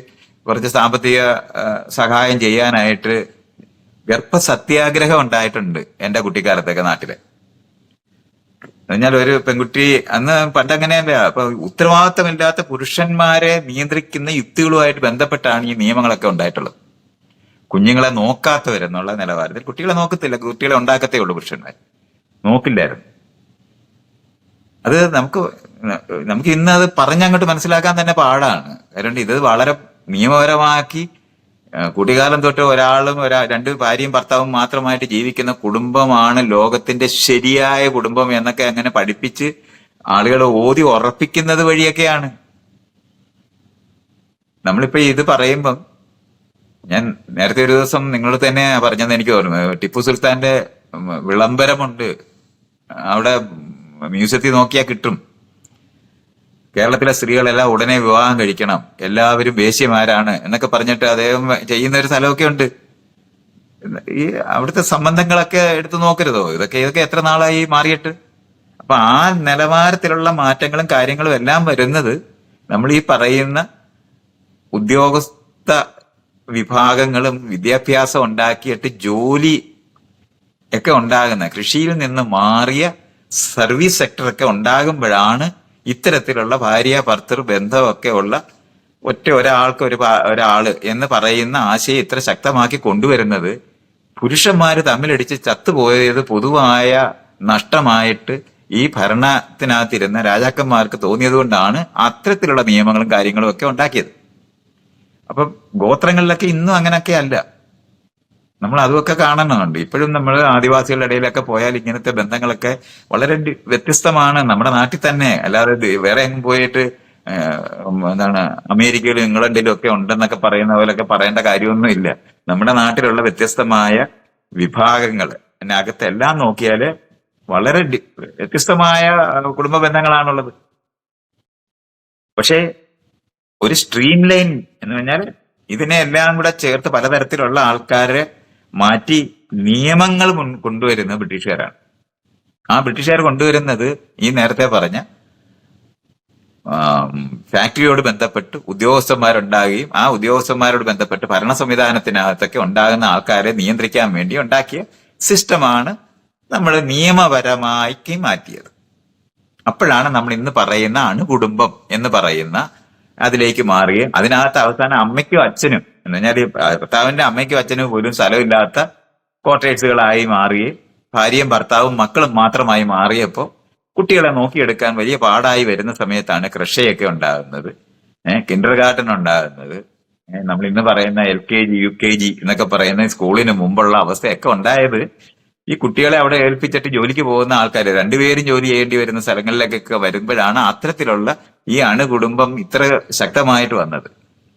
കുറച്ച് സാമ്പത്തിക സഹായം ചെയ്യാനായിട്ട് ഗർഭസത്യാഗ്രഹം ഉണ്ടായിട്ടുണ്ട് എന്റെ കുട്ടിക്കാലത്തൊക്കെ നാട്ടില്. എന്നാൽ ഒരു പെൺകുട്ടി അന്ന് പണ്ടങ്ങനെയല്ല. അപ്പൊ ഉത്തരവാദിത്തമില്ലാത്ത പുരുഷന്മാരെ നിയന്ത്രിക്കുന്ന യുക്തികളുമായിട്ട് ബന്ധപ്പെട്ടാണ് ഈ നിയമങ്ങളൊക്കെ ഉണ്ടായിട്ടുള്ളത്. കുഞ്ഞുങ്ങളെ നോക്കാത്തവരെന്നുള്ള നിലവാരത്തിൽ കുട്ടികളെ നോക്കത്തില്ല, കുട്ടികളെ ഉണ്ടാക്കത്തേ ഉള്ളൂ പുരുഷന്മാർ, നോക്കില്ലായിരുന്നു. അത് നമുക്ക് ഇന്ന് അത് പറഞ്ഞങ്ങോട്ട് മനസ്സിലാക്കാൻ തന്നെ പാടാണ്. കാരണം ഇത് വളരെ നിയമപരമാക്കി കുട്ടിക്കാലം തൊട്ട് ഒരാളും രണ്ട് ഭാര്യയും ഭർത്താവും മാത്രമായിട്ട് ജീവിക്കുന്ന കുടുംബമാണ് ലോകത്തിന്റെ ശരിയായ കുടുംബം എന്നൊക്കെ അങ്ങനെ പഠിപ്പിച്ച് ആളുകളെ ഓതി ഉറപ്പിക്കുന്നത് വഴിയൊക്കെയാണ്. നമ്മളിപ്പോ ഇത് പറയുമ്പം ഞാൻ നേരത്തെ ഒരു ദിവസം നിങ്ങളോട് തന്നെ പറഞ്ഞതെന്ന് എനിക്ക് ഓർമ്മ. ടിപ്പു സുൽത്താന്റെ വിളംബരമുണ്ട്, അവിടെ മ്യൂസിയത്തിൽ നോക്കിയാൽ കിട്ടും. കേരളത്തിലെ സ്ത്രീകളെല്ലാം ഉടനെ വിവാഹം കഴിക്കണം, എല്ലാവരും വേശ്യമാരാണ് എന്നൊക്കെ പറഞ്ഞിട്ട് അദ്ദേഹം ചെയ്യുന്ന ഒരു സ്ഥലമൊക്കെ ഉണ്ട്. ഈ അവിടുത്തെ സംബന്ധങ്ങളൊക്കെ എടുത്തു നോക്കരുതോ? ഇതൊക്കെ എത്ര നാളായി മാറിയിട്ട്. അപ്പൊ ആ നിലവാരത്തിലുള്ള മാറ്റങ്ങളും കാര്യങ്ങളും എല്ലാം വരുന്നത് നമ്മൾ ഈ പറയുന്ന ഉദ്യോഗസ്ഥ വിഭാഗങ്ങളും വിദ്യാഭ്യാസം ഉണ്ടാക്കിയിട്ട് ജോലി ഒക്കെ ഉണ്ടാകുന്ന, കൃഷിയിൽ നിന്ന് മാറിയ സർവീസ് സെക്ടറൊക്കെ ഉണ്ടാകുമ്പോഴാണ് ഇത്തരത്തിലുള്ള ഭാര്യ ഭർത്തൃ ബന്ധമൊക്കെ ഉള്ള ഒരാൾക്ക് ഒരാള് എന്ന് പറയുന്ന ആശയം ഇത്ര ശക്തമാക്കി കൊണ്ടുവരുന്നത്. പുരുഷന്മാര് തമ്മിലടിച്ച് ചത്തുപോയത് പൊതുവായ നഷ്ടമായിട്ട് ഈ ഭരണത്തിനകത്തിരുന്ന രാജാക്കന്മാർക്ക് തോന്നിയത് കൊണ്ടാണ് അത്തരത്തിലുള്ള നിയമങ്ങളും കാര്യങ്ങളും ഒക്കെ ഉണ്ടാക്കിയത്. അപ്പൊ ഗോത്രങ്ങളിലൊക്കെ ഇന്നും അങ്ങനെയൊക്കെ അല്ല. നമ്മൾ അതുമൊക്കെ കാണുന്നുണ്ട്. ഇപ്പോഴും നമ്മൾ ആദിവാസികളുടെ ഇടയിലൊക്കെ പോയാൽ ഇങ്ങനത്തെ ബന്ധങ്ങളൊക്കെ വളരെ വ്യത്യസ്തമാണ് നമ്മുടെ നാട്ടിൽ തന്നെ. അല്ലാതെ വേറെ എങ്ങും പോയിട്ട് എന്താണ് അമേരിക്കയിലും ഇംഗ്ലണ്ടിലും ഒക്കെ ഉണ്ടെന്നൊക്കെ പറയുന്ന പോലൊക്കെ പറയേണ്ട കാര്യമൊന്നും ഇല്ല. നമ്മുടെ നാട്ടിലുള്ള വ്യത്യസ്തമായ വിഭാഗങ്ങൾ അതിനകത്ത് എല്ലാം നോക്കിയാല് വളരെ വ്യത്യസ്തമായ കുടുംബ ബന്ധങ്ങളാണുള്ളത്. പക്ഷേ ഒരു സ്ട്രീം ലൈൻ എന്ന് പറഞ്ഞാൽ ഇതിനെ എല്ലാം കൂടെ ചേർത്ത് പലതരത്തിലുള്ള ആൾക്കാരെ മാറ്റി നിയമങ്ങൾ കൊണ്ടുവരുന്നത് ബ്രിട്ടീഷുകാരാണ്. ആ ബ്രിട്ടീഷുകാർ കൊണ്ടുവരുന്നത് ഈ നേരത്തെ പറഞ്ഞ ഫാക്ടറിയോട് ബന്ധപ്പെട്ട് ഉദ്യോഗസ്ഥന്മാരുണ്ടാകുകയും ആ ഉദ്യോഗസ്ഥന്മാരോട് ബന്ധപ്പെട്ട് ഭരണ സംവിധാനത്തിനകത്തൊക്കെ ഉണ്ടാകുന്ന ആൾക്കാരെ നിയന്ത്രിക്കാൻ വേണ്ടി ഉണ്ടാക്കിയ സിസ്റ്റമാണ് നമ്മൾ നിയമപരമാക്കി മാറ്റിയത്. അപ്പോഴാണ് നമ്മൾ ഇന്ന് പറയുന്ന അണുകുടുംബം എന്ന് പറയുന്ന അതിലേക്ക് മാറുകയും അതിനകത്ത് അവസാനം അമ്മയ്ക്കും അച്ഛനും എന്ന് പറഞ്ഞാൽ ഭർത്താവിന്റെ അമ്മയ്ക്കും അച്ഛനും പോലും സ്ഥലമില്ലാത്ത ക്വാർട്ടേഴ്സുകളായി മാറുകയും ഭാര്യയും ഭർത്താവും മക്കളും മാത്രമായി മാറിയപ്പോൾ കുട്ടികളെ നോക്കിയെടുക്കാൻ വലിയ പാടായി വരുന്ന സമയത്താണ് ക്രഷയൊക്കെ ഉണ്ടാകുന്നത്, കിൻഡർ ഗാർട്ടൻ ഉണ്ടാകുന്നത്, നമ്മൾ ഇന്ന് പറയുന്ന LKG UKG എന്നൊക്കെ പറയുന്ന സ്കൂളിന് മുമ്പുള്ള അവസ്ഥയൊക്കെ ഉണ്ടായത്. ഈ കുട്ടികളെ അവിടെ ഏൽപ്പിച്ചിട്ട് ജോലിക്ക് പോകുന്ന ആൾക്കാർ രണ്ടുപേരും ജോലി ചെയ്യേണ്ടി വരുന്ന സ്ഥലങ്ങളിലേക്കൊക്കെ വരുമ്പോഴാണ് അത്തരത്തിലുള്ള ഈ അണുകുടുംബം ഇത്ര ശക്തമായിട്ട് വന്നത്.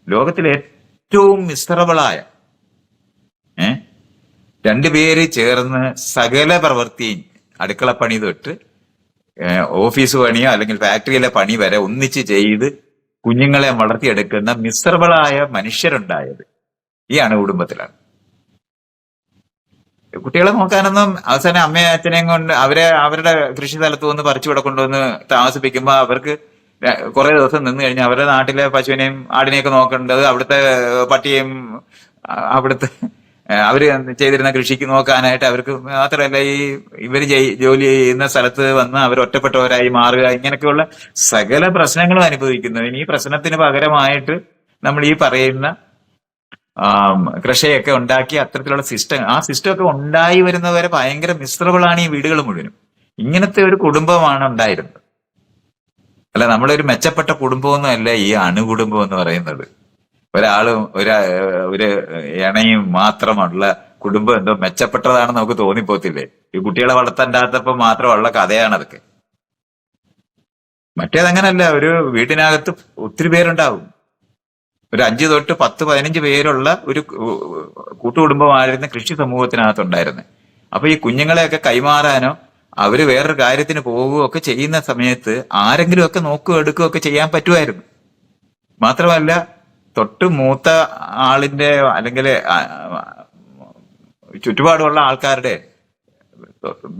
ലോകത്തിലെ ഏറ്റവും മിസറബിളായ രണ്ടുപേര് ചേർന്ന് സകല പ്രവൃത്തിയും അടുക്കളപ്പണി തൊട്ട് ഓഫീസ് പണിയോ അല്ലെങ്കിൽ ഫാക്ടറിയിലെ പണി വരെ ഒന്നിച്ച് ചെയ്ത് കുഞ്ഞുങ്ങളെ വളർത്തിയെടുക്കുന്ന മിസറബിളായ മനുഷ്യരുണ്ടായത് ഈ അണുകുടുംബത്തിലാണ്. കുട്ടികളെ നോക്കാനൊന്നും അവസാനം അമ്മയും അച്ഛനെയും കൊണ്ട് അവരുടെ കൃഷി സ്ഥലത്ത് വന്ന് പറിച്ചു ഇവിടെ കൊണ്ടുവന്ന് താമസിപ്പിക്കുമ്പോൾ അവർക്ക് കുറെ ദിവസം നിന്ന് കഴിഞ്ഞാൽ അവരുടെ നാട്ടിലെ പശുവിനെയും ആടിനെയൊക്കെ നോക്കേണ്ടത് അവിടുത്തെ പട്ടിയെയും അവിടുത്തെ അവര് ചെയ്തിരുന്ന കൃഷിക്ക് നോക്കാനായിട്ട് അവർക്ക് മാത്രമല്ല, ഇവര് ജോലി ചെയ്യുന്ന സ്ഥലത്ത് വന്ന് അവർ ഒറ്റപ്പെട്ടവരായി മാറുക, ഇങ്ങനെയൊക്കെയുള്ള സകല പ്രശ്നങ്ങളും അനുഭവിക്കുന്നു. ഇനി ഈ പ്രശ്നത്തിന് പകരമായിട്ട് നമ്മൾ ഈ പറയുന്ന കൃഷിയൊക്കെ ഉണ്ടാക്കി അത്തരത്തിലുള്ള ആ സിസ്റ്റം ഒക്കെ ഉണ്ടായി വരുന്നവരെ ഭയങ്കര മിശ്രബിളാണ് ഈ വീടുകൾ മുഴുവനും. ഇങ്ങനത്തെ ഒരു കുടുംബമാണ് ഉണ്ടായിരുന്നത്. അല്ല, നമ്മളൊരു മെച്ചപ്പെട്ട കുടുംബമൊന്നും അല്ല ഈ അണുകുടുംബം എന്ന് പറയുന്നത്. ഒരാളും ഒരു ഇണയും മാത്രമുള്ള കുടുംബം എന്തോ മെച്ചപ്പെട്ടതാണെന്ന് നമുക്ക് തോന്നിപ്പോത്തില്ലേ? ഈ കുട്ടികളെ വളർത്തണ്ടാത്തപ്പോ മാത്രമുള്ള കഥയാണ് അതൊക്കെ. മറ്റേതങ്ങനല്ല. ഒരു വീട്ടിനകത്ത് ഒത്തിരി പേരുണ്ടാവും. ഒരു 5 തൊട്ട് 10, 15 പേരുള്ള ഒരു കൂട്ടുകുടുംബമായിരുന്ന കൃഷി സമൂഹത്തിനകത്തുണ്ടായിരുന്നത്. അപ്പൊ ഈ കുഞ്ഞുങ്ങളെയൊക്കെ കൈമാറാനോ അവര് വേറൊരു കാര്യത്തിന് പോവുകയോ ഒക്കെ ചെയ്യുന്ന സമയത്ത് ആരെങ്കിലും ഒക്കെ നോക്കുകയോ എടുക്കുകയോ ഒക്കെ ചെയ്യാൻ പറ്റുമായിരുന്നു. മാത്രമല്ല തൊട്ട് മൂത്ത ആളിന്റെ അല്ലെങ്കിൽ ചുറ്റുപാടുമുള്ള ആൾക്കാരുടെ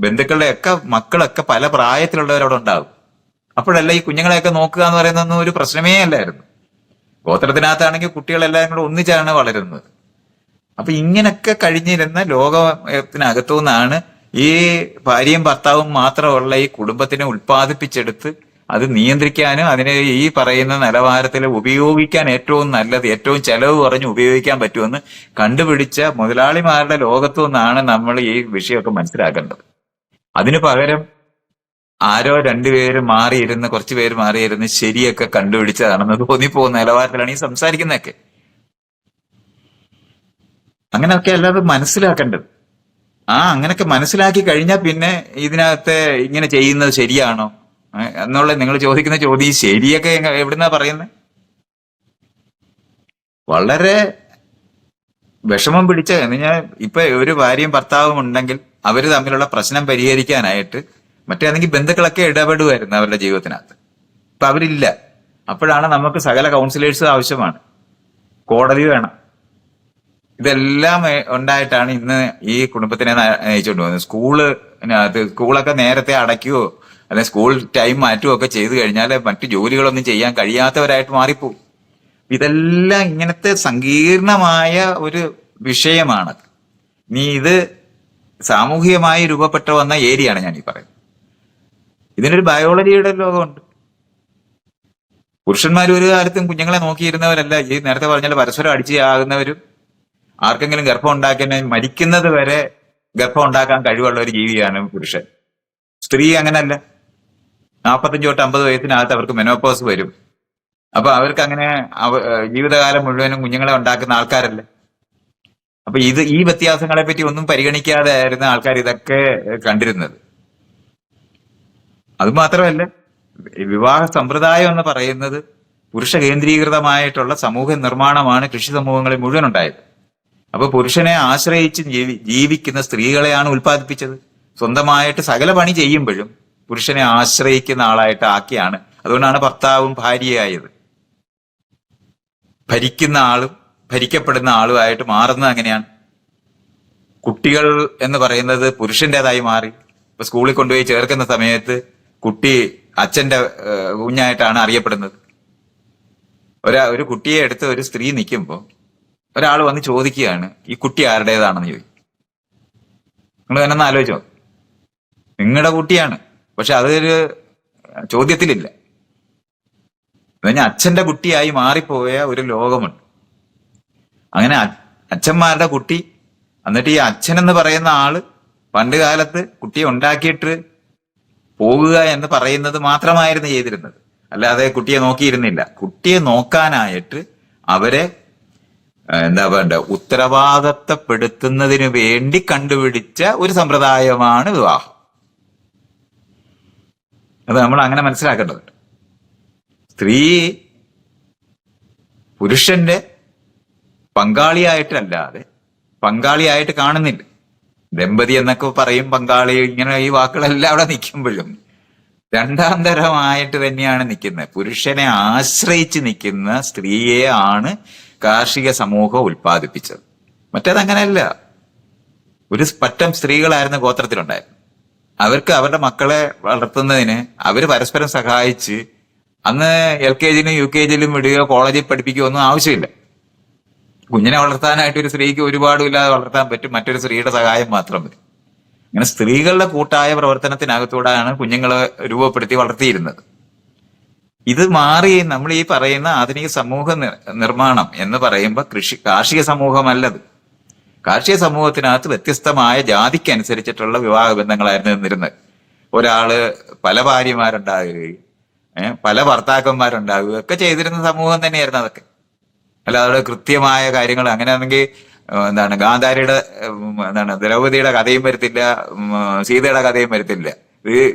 ബന്ധുക്കളുടെ ഒക്കെ മക്കളൊക്കെ പല പ്രായത്തിലുള്ളവരവിടെ ഉണ്ടാവും. അപ്പോഴല്ല ഈ കുഞ്ഞുങ്ങളെയൊക്കെ നോക്കുക എന്ന് പറയുന്നൊന്നും ഒരു പ്രശ്നമേ അല്ലായിരുന്നു. ഗോത്രത്തിനകത്താണെങ്കിൽ കുട്ടികളെല്ലാം കൂടെ ഒന്നിച്ചാണ് വളരുന്നത്. അപ്പൊ ഇങ്ങനൊക്കെ കഴിഞ്ഞിരുന്ന ലോകത്തിനകത്തു നിന്നാണ് ഈ ഭാര്യയും ഭർത്താവും മാത്രമുള്ള ഈ കുടുംബത്തിനെ ഉൽപ്പാദിപ്പിച്ചെടുത്ത് അത് നിയന്ത്രിക്കാനും അതിനെ ഈ പറയുന്ന നിലവാരത്തിൽ ഉപയോഗിക്കാൻ ഏറ്റവും നല്ലത്, ഏറ്റവും ചെലവ് കുറഞ്ഞ് ഉപയോഗിക്കാൻ പറ്റുമെന്ന് കണ്ടുപിടിച്ച മുതലാളിമാരുടെ ലോകത്തു നിന്നാണ് നമ്മൾ ഈ വിഷയമൊക്കെ മനസ്സിലാക്കേണ്ടത്. അതിനു പകരം ആരോ രണ്ടുപേര് മാറിയിരുന്ന്, കുറച്ചു പേര് മാറിയിരുന്ന് ശരിയൊക്കെ കണ്ടുപിടിച്ചതാണെന്ന് തോന്നിപ്പോകുന്ന നിലവാരത്തിലാണ് ഈ സംസാരിക്കുന്നതൊക്കെ. അങ്ങനെയൊക്കെ അല്ലാതെ മനസ്സിലാക്കേണ്ടത്. അങ്ങനെയൊക്കെ മനസ്സിലാക്കി കഴിഞ്ഞാൽ പിന്നെ ഇതിനകത്ത് ഇങ്ങനെ ചെയ്യുന്നത് ശരിയാണോ എന്നുള്ള നിങ്ങൾ ചോദിക്കുന്ന ചോദ്യം ശരിയൊക്കെ എവിടുന്നാ പറയുന്നത്? വളരെ വിഷമം പിടിച്ച എന്ന് ഞാൻ ഇപ്പൊ ഒരു ഭാര്യയും ഭർത്താവും ഉണ്ടെങ്കിൽ അവര് തമ്മിലുള്ള പ്രശ്നം പരിഹരിക്കാനായിട്ട് മറ്റേതെങ്കിൽ ബന്ധുക്കളൊക്കെ ഇടപെടുമായിരുന്നു അവരുടെ ജീവിതത്തിനകത്ത്. ഇപ്പൊ അവരില്ല. അപ്പോഴാണ് നമുക്ക് സകല കൗൺസിലേഴ്സ് ആവശ്യമാണ്, കോടതി വേണം. ഇതെല്ലാം ഉണ്ടായിട്ടാണ് ഇന്ന് ഈ കുടുംബത്തിനെ നയിച്ചുകൊണ്ട് പോകുന്നത്. സ്കൂളൊക്കെ നേരത്തെ അടയ്ക്കുകയോ അല്ലെങ്കിൽ സ്കൂൾ ടൈം മാറ്റുകയോ ഒക്കെ ചെയ്തു കഴിഞ്ഞാൽ മറ്റു ജോലികളൊന്നും ചെയ്യാൻ കഴിയാത്തവരായിട്ട് മാറിപ്പോകും. ഇതെല്ലാം ഇങ്ങനത്തെ സങ്കീർണമായ ഒരു വിഷയമാണ്. നീ ഇത് സാമൂഹികമായി രൂപപ്പെട്ടു വന്ന ഏരിയയാണ് ഞാൻ ഈ പറയുന്നത്. ഇതിനൊരു ബയോളജിയുടെ ലോകമുണ്ട്. പുരുഷന്മാർ ഒരു കാലത്തും കുഞ്ഞുങ്ങളെ നോക്കിയിരുന്നവരല്ല. ഈ നേരത്തെ പറഞ്ഞാൽ പരസ്പരം അടിച്ച് ആകുന്നവരും ആർക്കെങ്കിലും ഗർഭം ഉണ്ടാക്കുന്ന മരിക്കുന്നത് വരെ ഗർഭം ഉണ്ടാക്കാൻ കഴിവുള്ള ഒരു ജീവിയാണ് പുരുഷൻ. സ്ത്രീ അങ്ങനല്ല. 45 തൊട്ട് 50 വയസ്സിനകത്ത് അവർക്ക് മെനോപോസ് വരും. അപ്പൊ അവർക്ക് അങ്ങനെ ജീവിതകാലം മുഴുവനും കുഞ്ഞുങ്ങളെ ഉണ്ടാക്കുന്ന ആൾക്കാരല്ലേ. അപ്പൊ ഈ വ്യത്യാസങ്ങളെ പറ്റി ഒന്നും പരിഗണിക്കാതെ ആയിരുന്ന ആൾക്കാർ ഇതൊക്കെ കണ്ടിരുന്നത്. അതുമാത്രമല്ല, വിവാഹ സമ്പ്രദായം എന്ന് പറയുന്നത് പുരുഷ കേന്ദ്രീകൃതമായിട്ടുള്ള സമൂഹ നിർമ്മാണമാണ് കൃഷി സമൂഹങ്ങളിൽ മുഴുവൻ ഉണ്ടായത്. അപ്പൊ പുരുഷനെ ആശ്രയിച്ച് ജീവിക്കുന്ന സ്ത്രീകളെയാണ് ഉൽപ്പാദിപ്പിച്ചത്. സ്വന്തമായിട്ട് സകല പണി ചെയ്യുമ്പോഴും പുരുഷനെ ആശ്രയിക്കുന്ന ആളായിട്ട് ആക്കിയാണ്. അതുകൊണ്ടാണ് ഭർത്താവും ഭാര്യയായത്. ഭരിക്കുന്ന ആളും ഭരിക്കപ്പെടുന്ന ആളുമായിട്ട് മാറുന്നത് അങ്ങനെയാണ്. കുട്ടികൾ എന്ന് പറയുന്നത് പുരുഷന്റേതായി മാറി. ഇപ്പൊ സ്കൂളിൽ കൊണ്ടുപോയി ചേർക്കുന്ന സമയത്ത് കുട്ടി അച്ഛന്റെ കുഞ്ഞായിട്ടാണ് അറിയപ്പെടുന്നത്. ഒരു കുട്ടിയെ എടുത്ത് ഒരു സ്ത്രീ നിൽക്കുമ്പോൾ ഒരാൾ വന്ന് ചോദിക്കുകയാണ്, ഈ കുട്ടി ആരുടേതാണെന്ന് ചോദിക്കും. നിങ്ങൾ തന്നെ ഒന്ന് ആലോചിച്ചോ. നിങ്ങളുടെ കുട്ടിയാണ്, പക്ഷെ അതൊരു ചോദ്യത്തിലില്ല. അച്ഛന്റെ കുട്ടിയായി മാറിപ്പോയ ഒരു ലോകമുണ്ട്. അങ്ങനെ അച്ഛന്മാരുടെ കുട്ടി. എന്നിട്ട് ഈ അച്ഛൻ എന്ന് പറയുന്ന ആള് പണ്ട് കാലത്ത് കുട്ടിയെ ഉണ്ടാക്കിയിട്ട് പോകുക എന്ന് പറയുന്നത് മാത്രമായിരുന്നു ചെയ്തിരുന്നത്. അല്ലാതെ കുട്ടിയെ നോക്കിയിരുന്നില്ല. കുട്ടിയെ നോക്കാനായിട്ട് അവരെ എന്താ വേണ്ട ഉത്തരവാദിത്തപ്പെടുത്തുന്നതിന് വേണ്ടി കണ്ടുപിടിച്ച ഒരു സമ്പ്രദായമാണ് വിവാഹം. അത് നമ്മൾ അങ്ങനെ മനസ്സിലാക്കേണ്ടതുണ്ട്. സ്ത്രീ പുരുഷന്റെ പങ്കാളിയായിട്ടല്ലാതെ പങ്കാളിയായിട്ട് കാണുന്നില്ല. ദമ്പതി എന്നൊക്കെ പറയും, പങ്കാളി, ഇങ്ങനെ ഈ വാക്കുകളെല്ലാം അവിടെ നിൽക്കുമ്പോഴും രണ്ടാം തരമായിട്ട് തന്നെയാണ് നിൽക്കുന്നത്. പുരുഷനെ ആശ്രയിച്ച് നിൽക്കുന്ന സ്ത്രീയെ ആണ് കാർഷിക സമൂഹം ഉൽപ്പാദിപ്പിച്ചത്. മറ്റേതങ്ങനെയല്ല. ഒരു പറ്റം സ്ത്രീകളായിരുന്നു ഗോത്രത്തിലുണ്ടായിരുന്നു. അവർക്ക് അവരുടെ മക്കളെ വളർത്തുന്നതിന് അവര് പരസ്പരം സഹായിച്ച് അന്ന് LKG-നും UKG-ലും വിടുകയോ കോളേജിൽ പഠിപ്പിക്കുകയോ ഒന്നും ആവശ്യമില്ല. കുഞ്ഞിനെ വളർത്താനായിട്ട് ഒരു സ്ത്രീക്ക് ഒരുപാടും ഇല്ലാതെ വളർത്താൻ പറ്റും. മറ്റൊരു സ്ത്രീയുടെ സഹായം മാത്രം മതി. അങ്ങനെ സ്ത്രീകളുടെ കൂട്ടായ പ്രവർത്തനത്തിനകത്തൂടെയാണ് കുഞ്ഞുങ്ങളെ രൂപപ്പെടുത്തി വളർത്തിയിരുന്നത്. ഇത് മാറി നമ്മൾ ഈ പറയുന്ന ആധുനിക സമൂഹ നിർമ്മാണം എന്ന് പറയുമ്പോൾ കാർഷിക സമൂഹമല്ലത്. കാർഷിക സമൂഹത്തിനകത്ത് വ്യത്യസ്തമായ ജാതിക്കനുസരിച്ചിട്ടുള്ള വിവാഹ ബന്ധങ്ങളായിരുന്നു നിന്നിരുന്നത്. ഒരാള് പല ഭാര്യമാരുണ്ടാകുകയും പല ഭർത്താക്കന്മാരുണ്ടാകുകയും ഒക്കെ ചെയ്തിരുന്ന സമൂഹം തന്നെയായിരുന്നു അതൊക്കെ. അല്ലാതെ കൃത്യമായ കാര്യങ്ങൾ അങ്ങനെയാണെങ്കിൽ ഗാന്ധാരിയുടെ ദ്രൗപദിയുടെ കഥയും വരത്തില്ല, സീതയുടെ കഥയും വരത്തില്ല.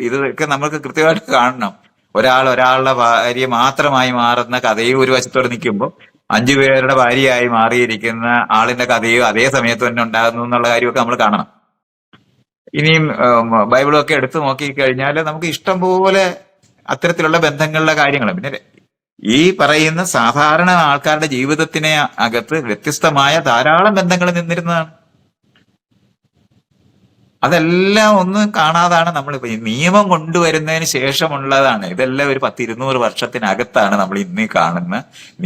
ഇതൊക്കെ നമുക്ക് കൃത്യമായിട്ട് കാണണം. ഒരാളുടെ ഭാര്യ മാത്രമായി മാറുന്ന കഥയും ഒരു വശത്തോട് നിൽക്കുമ്പോൾ 5 പേരുടെ ഭാര്യയായി മാറിയിരിക്കുന്ന ആളിന്റെ കഥയും അതേ സമയത്ത് തന്നെ ഉണ്ടാകുന്നു എന്നുള്ള കാര്യമൊക്കെ നമ്മൾ കാണണം. ഇനിയും ബൈബിളൊക്കെ എടുത്തു നോക്കിക്കഴിഞ്ഞാൽ നമുക്ക് ഇഷ്ടം പോലെ അത്തരത്തിലുള്ള ബന്ധങ്ങളുടെ കാര്യങ്ങൾ. പിന്നെ ഈ പറയുന്ന സാധാരണ ആൾക്കാരുടെ ജീവിതത്തിനെ അകത്ത് വ്യത്യസ്തമായ ധാരാളം ബന്ധങ്ങൾ നിന്നിരുന്നതാണ്. അതെല്ലാം ഒന്നും കാണാതാണ് നമ്മളിപ്പോ ഈ നിയമം കൊണ്ടുവരുന്നതിന് ശേഷമുള്ളതാണ്. ഇതെല്ലാം ഒരു 10-200 വർഷത്തിനകത്താണ് നമ്മൾ ഇന്ന് കാണുന്ന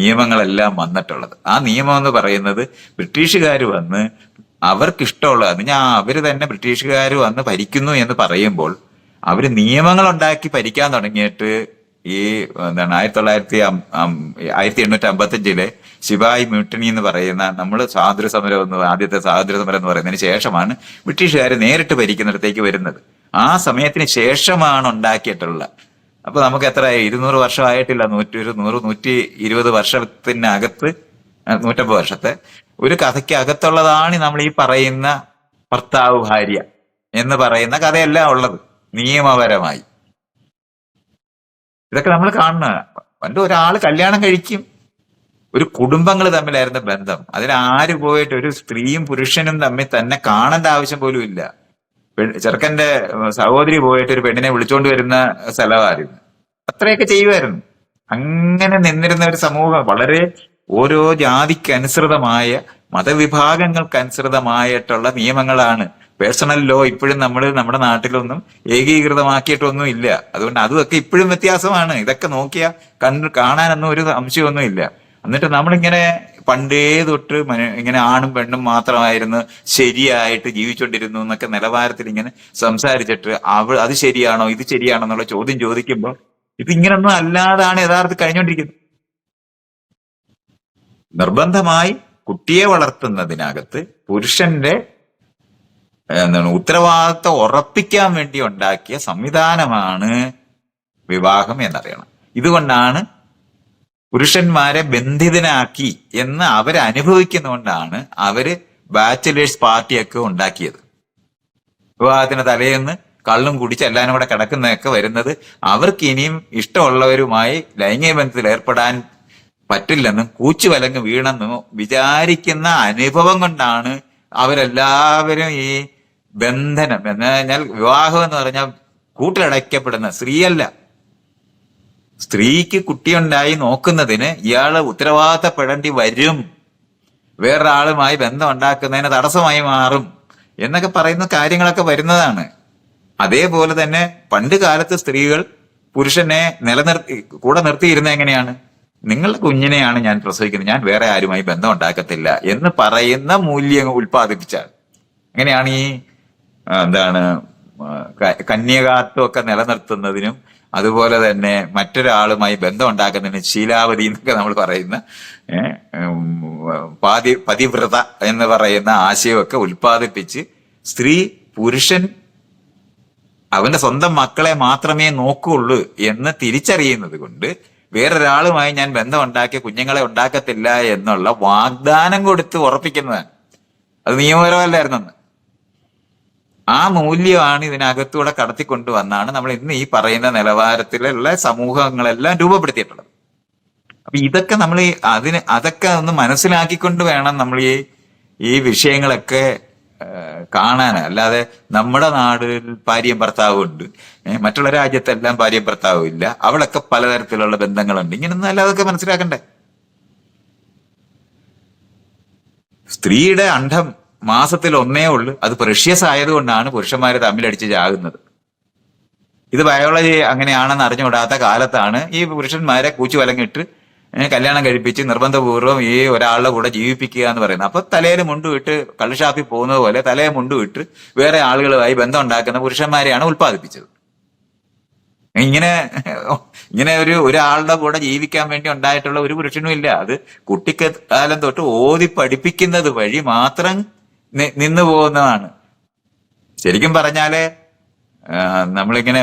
നിയമങ്ങളെല്ലാം വന്നിട്ടുള്ളത്. ആ നിയമം എന്ന് പറയുന്നത് ബ്രിട്ടീഷുകാർ വന്ന് അവർക്കിഷ്ടമുള്ളത് അവര് തന്നെ ബ്രിട്ടീഷുകാർ വന്ന് ഭരിക്കുന്നു എന്ന് പറയുമ്പോൾ അവര് നിയമങ്ങൾ ഉണ്ടാക്കി ഭരിക്കാൻ തുടങ്ങിയിട്ട് ഈ 1855 ശിപായി മ്യൂട്ടണി എന്ന് പറയുന്ന ആദ്യത്തെ സ്വാതന്ത്ര്യ സമരം എന്ന് പറയുന്നതിന് ശേഷമാണ് ബ്രിട്ടീഷുകാർ നേരിട്ട് ഭരിക്കുന്നിടത്തേക്ക് വരുന്നത്. ആ സമയത്തിന് ശേഷമാണ് ഉണ്ടാക്കിയിട്ടുള്ള. അപ്പൊ നമുക്ക് എത്ര 200 വർഷമായിട്ടില്ല, 120 വർഷത്തിനകത്ത് 150 വർഷത്തെ ഒരു കഥയ്ക്കകത്തുള്ളതാണ് നമ്മൾ ഈ പറയുന്ന ഭർത്താവ് ഭാര്യ എന്ന് പറയുന്ന കഥയെല്ലാം ഉള്ളത് നിയമപരമായി. ഇതൊക്കെ നമ്മൾ കാണുന്ന. പണ്ട് ഒരാൾ കല്യാണം കഴിക്കും, ഒരു കുടുംബങ്ങൾ തമ്മിലായിരുന്ന ബന്ധം. അതിൽ ആര് പോയിട്ട് ഒരു സ്ത്രീയും പുരുഷനും തമ്മിൽ തന്നെ കാണേണ്ട ആവശ്യം പോലും ഇല്ല. ചെറുക്കന്റെ സഹോദരി പോയിട്ട് ഒരു പെണ്ണിനെ വിളിച്ചോണ്ട് വരുന്ന സ്ഥലമായിരുന്നു. അത്രയൊക്കെ ചെയ്യുമായിരുന്നു. അങ്ങനെ നിന്നിരുന്ന ഒരു സമൂഹം, വളരെ ഓരോ ജാതിക്കനുസൃതമായ മതവിഭാഗങ്ങൾക്കനുസൃതമായിട്ടുള്ള നിയമങ്ങളാണ്. പേഴ്സണൽ ലോ ഇപ്പോഴും നമ്മൾ നമ്മുടെ നാട്ടിലൊന്നും ഏകീകൃതമാക്കിയിട്ടൊന്നും ഇല്ല. അതുകൊണ്ട് അതൊക്കെ ഇപ്പോഴും വ്യത്യാസമാണ്. ഇതൊക്കെ നോക്കിയാൽ കാണാനൊന്നും ഒരു സംശയമൊന്നും ഇല്ല. എന്നിട്ട് നമ്മളിങ്ങനെ പണ്ടേ തൊട്ട് ഇങ്ങനെ ആണും പെണ്ണും മാത്രമായിരുന്നു ശരിയായിട്ട് ജീവിച്ചോണ്ടിരുന്നു എന്നൊക്കെ നിലവാരത്തിൽ ഇങ്ങനെ സംസാരിച്ചിട്ട് അത് ശരിയാണോ ഇത് ശരിയാണോ എന്നുള്ള ചോദ്യം ചോദിക്കുമ്പോൾ ഇത് ഇങ്ങനൊന്നും അല്ലാതാണ് യഥാർത്ഥത്തിൽ കഴിഞ്ഞുകൊണ്ടിരിക്കുന്നത്. നിർബന്ധമായി കുട്ടിയെ വളർത്തുന്നതിനകത്ത് പുരുഷന്റെ ഉത്തരവാദിത്വം ഉറപ്പിക്കാൻ വേണ്ടി ഉണ്ടാക്കിയ സംവിധാനമാണ് വിവാഹം എന്നറിയണം. ഇതുകൊണ്ടാണ് പുരുഷന്മാരെ ബന്ധിതനാക്കി എന്ന് അവരനുഭവിക്കുന്നതുകൊണ്ടാണ് അവര് ബാച്ചിലേഴ്സ് പാർട്ടിയൊക്കെ ഉണ്ടാക്കിയത്. വിവാഹത്തിന് തലേന്ന് കള്ളും കുടിച്ച് എല്ലാവരും കൂടെ കിടക്കുന്നതൊക്കെ വരുന്നത് അവർക്ക് ഇനിയും ഇഷ്ടമുള്ളവരുമായി ലൈംഗിക ബന്ധത്തിൽ ഏർപ്പെടാൻ പറ്റില്ലെന്നും കൂച്ചുവലങ്ങ് വീണെന്നും വിചാരിക്കുന്ന അനുഭവം കൊണ്ടാണ് അവരെല്ലാവരും ഈ ബന്ധനം എന്ന് പറഞ്ഞാൽ വിവാഹം എന്ന് പറഞ്ഞാൽ കൂട്ടിലടയ്ക്കപ്പെടുന്ന സ്ത്രീയല്ല. സ്ത്രീക്ക് കുട്ടിയുണ്ടായി നോക്കുന്നതിന് ഇയാള് ഉത്തരവാദിത്തപ്പെടേണ്ടി വരും, വേറൊരാളുമായി ബന്ധം ഉണ്ടാക്കുന്നതിന് തടസ്സമായി മാറും എന്നൊക്കെ പറയുന്ന കാര്യങ്ങളൊക്കെ വരുന്നതാണ്. അതേപോലെ തന്നെ പണ്ട് കാലത്ത് സ്ത്രീകൾ പുരുഷനെ കൂടെ നിർത്തിയിരുന്നത് എങ്ങനെയാണ്? നിങ്ങളുടെ കുഞ്ഞിനെയാണ് ഞാൻ പ്രസവിക്കുന്നത്, ഞാൻ വേറെ ആരുമായി ബന്ധം ഉണ്ടാക്കത്തില്ല എന്ന് പറയുന്ന മൂല്യം ഉൽപ്പാദിപ്പിച്ചാൽ അങ്ങനെയാണ് ഈ കന്യകാത്വം ഒക്കെ നിലനിർത്തുന്നതിനും അതുപോലെ തന്നെ മറ്റൊരാളുമായി ബന്ധം ഉണ്ടാക്കുന്നതിന് ശീലാവതി എന്നൊക്കെ നമ്മൾ പറയുന്ന പതിവ്രത എന്ന് പറയുന്ന ആശയമൊക്കെ ഉൽപ്പാദിപ്പിച്ച് സ്ത്രീ പുരുഷൻ അവന്റെ സ്വന്തം മക്കളെ മാത്രമേ നോക്കുകയുള്ളൂ എന്ന് തിരിച്ചറിയുന്നത് കൊണ്ട് വേറൊരാളുമായി ഞാൻ ബന്ധം ഉണ്ടാക്കി കുഞ്ഞുങ്ങളെ ഉണ്ടാക്കത്തില്ല എന്നുള്ള വാഗ്ദാനം കൊടുത്ത് ഉറപ്പിക്കുന്നതാണ്. അത് നിയമപരമല്ലായിരുന്നു. ആ മൂല്യമാണ് ഇതിനകത്തൂടെ കടത്തിക്കൊണ്ടുവന്നാണ് നമ്മൾ ഇന്ന് ഈ പറയുന്ന നിലവാരത്തിലുള്ള സമൂഹങ്ങളെല്ലാം രൂപപ്പെടുത്തിയിട്ടുള്ളത്. അപ്പൊ ഇതൊക്കെ നമ്മൾ അതൊക്കെ ഒന്ന് മനസ്സിലാക്കിക്കൊണ്ട് വേണം നമ്മൾ ഈ വിഷയങ്ങളൊക്കെ കാണാൻ. അല്ലാതെ നമ്മുടെ നാടിൽ ഭാര്യയും ഭർത്താവും ഉണ്ട്, മറ്റുള്ള രാജ്യത്തെല്ലാം ഭാര്യയും ഭർത്താവും ഇല്ല, അവിടൊക്കെ പലതരത്തിലുള്ള ബന്ധങ്ങളുണ്ട്. ഇങ്ങനൊന്നും അല്ലാതൊക്കെ മനസ്സിലാക്കണ്ടേ. സ്ത്രീയുടെ അണ്ഡം മാസത്തിൽ ഒന്നേ ഉള്ളൂ. അത് പ്രഷ്യസ് ആയതുകൊണ്ടാണ് പുരുഷന്മാര് തമ്മിലടിച്ച് ചാകുന്നത്. ഇത് ബയോളജി അങ്ങനെയാണെന്ന് അറിഞ്ഞുകൂടാത്ത കാലത്താണ് ഈ പുരുഷന്മാരെ കൂച്ചുവലങ്ങിട്ട് കല്യാണം കഴിപ്പിച്ച് നിർബന്ധപൂർവ്വം ഈ ഒരാളുടെ കൂടെ ജീവിപ്പിക്കുക എന്ന് പറയുന്നത്. അപ്പൊ തലയിൽ മുണ്ടുവിട്ട് കള്ളുഷാപ്പിൽ പോകുന്നത് പോലെ തലയിൽ മുണ്ടുവിട്ട് വേറെ ആളുകളുമായി ബന്ധം ഉണ്ടാക്കുന്ന പുരുഷന്മാരെയാണ് ഉൽപ്പാദിപ്പിച്ചത്. ഇങ്ങനെ ഒരാളുടെ കൂടെ ജീവിക്കാൻ വേണ്ടി ഉണ്ടായിട്ടുള്ള ഒരു പുരുഷനും ഇല്ല. അത് കുട്ടിക്കാലം തൊട്ട് ഓതി പഠിപ്പിക്കുന്നത് വഴി മാത്രം നിന്നു പോകുന്നതാണ്. ശരിക്കും പറഞ്ഞാല് നമ്മളിങ്ങനെ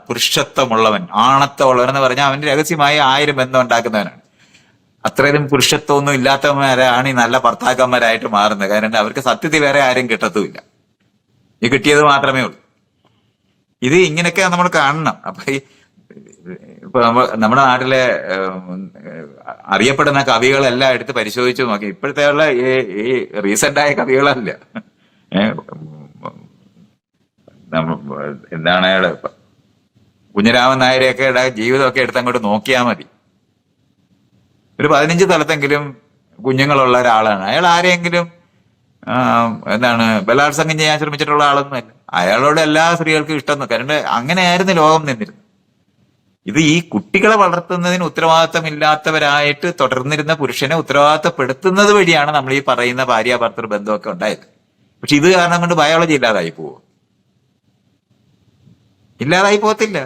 പുരുഷത്വമുള്ളവൻ, ആണത്വമുള്ളവൻ എന്ന് പറഞ്ഞാൽ അവന്റെ രഹസ്യമായി 1000 ബന്ധം ഉണ്ടാക്കുന്നവനാണ്. അത്രയും പുരുഷത്വമൊന്നും ഇല്ലാത്തവന്മാരാണ് ഈ നല്ല ഭർത്താക്കന്മാരായിട്ട് മാറുന്നത്. കാരണം അവർക്ക് സത്യത്തിൽ വേറെ ആരും കിട്ടത്തുമില്ല, ഈ കിട്ടിയത് മാത്രമേ ഉള്ളൂ. ഇത് ഇങ്ങനെയൊക്കെ നമ്മൾ കാണണം. അപ്പൊ ഇപ്പൊ നമ്മുടെ നാട്ടിലെ അറിയപ്പെടുന്ന കവികളെല്ലാം എടുത്ത് പരിശോധിച്ചു നോക്കി. ഇപ്പോഴത്തെ ഉള്ള ഈ റീസെന്റ് ആയ കവികളല്ല. എന്താണ് അയാള് കുഞ്ഞിരാമൻ നായരെയൊക്കെ ജീവിതമൊക്കെ എടുത്തങ്ങോട്ട് നോക്കിയാൽ മതി. ഒരു 15 സ്ഥലത്തെങ്കിലും കുഞ്ഞുങ്ങളുള്ള ഒരാളാണ് അയാൾ. ആരെയെങ്കിലും ബലാത്സംഗം ചെയ്യാൻ ശ്രമിച്ചിട്ടുള്ള ആളൊന്നുമല്ല. അയാളോട് എല്ലാ സ്ത്രീകൾക്കും ഇഷ്ടം. കാരണം അങ്ങനെയായിരുന്നു ലോകം നിന്നിരുന്നത്. ഇത് ഈ കുട്ടികളെ വളർത്തുന്നതിന് ഉത്തരവാദിത്തമില്ലാത്തവരായിട്ട് തുടർന്നിരുന്ന പുരുഷനെ ഉത്തരവാദിത്തപ്പെടുത്തുന്നത് വഴിയാണ് നമ്മൾ ഈ പറയുന്ന ഭാര്യാഭർത്തൃ ബന്ധമൊക്കെ ഉണ്ടായത്. പക്ഷെ ഇത് കാരണം കൊണ്ട് ബയോളജി ഇല്ലാതായി പോവും? ഇല്ലാതായി പോകത്തില്ല.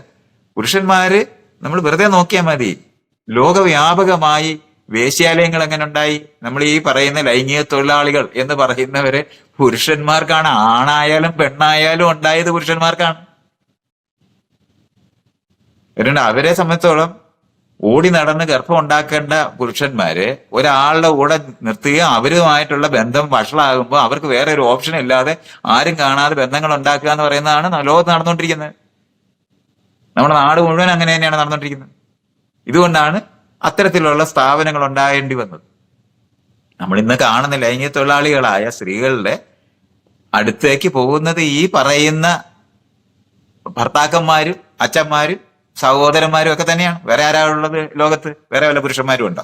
പുരുഷന്മാര് നമ്മൾ വെറുതെ നോക്കിയാൽ മതി. ലോകവ്യാപകമായി വേശ്യാലയങ്ങൾ എങ്ങനെ ഉണ്ടായി? നമ്മൾ ഈ പറയുന്ന ലൈംഗിക തൊഴിലാളികൾ എന്ന് പറയുന്നവര് പുരുഷന്മാർക്കാണ്. ആണായാലും പെണ്ണായാലും ഉണ്ടായത് പുരുഷന്മാർക്കാണ്. അതുകൊണ്ട് അവരെ സംബന്ധിച്ചോളം ഓടി നടന്ന് ഗർഭം ഉണ്ടാക്കേണ്ട പുരുഷന്മാരെ ഒരാളുടെ കൂടെ നിർത്തുകയും അവരുമായിട്ടുള്ള ബന്ധം വഷളാകുമ്പോൾ അവർക്ക് വേറെ ഒരു ഓപ്ഷൻ ഇല്ലാതെ ആരും കാണാതെ ബന്ധങ്ങൾ ഉണ്ടാക്കുക എന്ന് പറയുന്നതാണ് ലോകത്ത് നടന്നുകൊണ്ടിരിക്കുന്നത്. നമ്മുടെ നാട് മുഴുവൻ അങ്ങനെ തന്നെയാണ് നടന്നുകൊണ്ടിരിക്കുന്നത്. ഇതുകൊണ്ടാണ് അത്തരത്തിലുള്ള സ്ഥാപനങ്ങൾ ഉണ്ടാകേണ്ടി വന്നത്. നമ്മൾ ഇന്ന് കാണുന്ന ലൈംഗിക തൊഴിലാളികളായ സ്ത്രീകളുടെ അടുത്തേക്ക് പോകുന്നത് ഈ പറയുന്ന ഭർത്താക്കന്മാരും അച്ഛന്മാരും സഹോദരന്മാരും ഒക്കെ തന്നെയാണ്. വേറെ ആരാ ഉള്ളത് ലോകത്ത്? വേറെ വല്ല പുരുഷന്മാരും ഉണ്ടോ?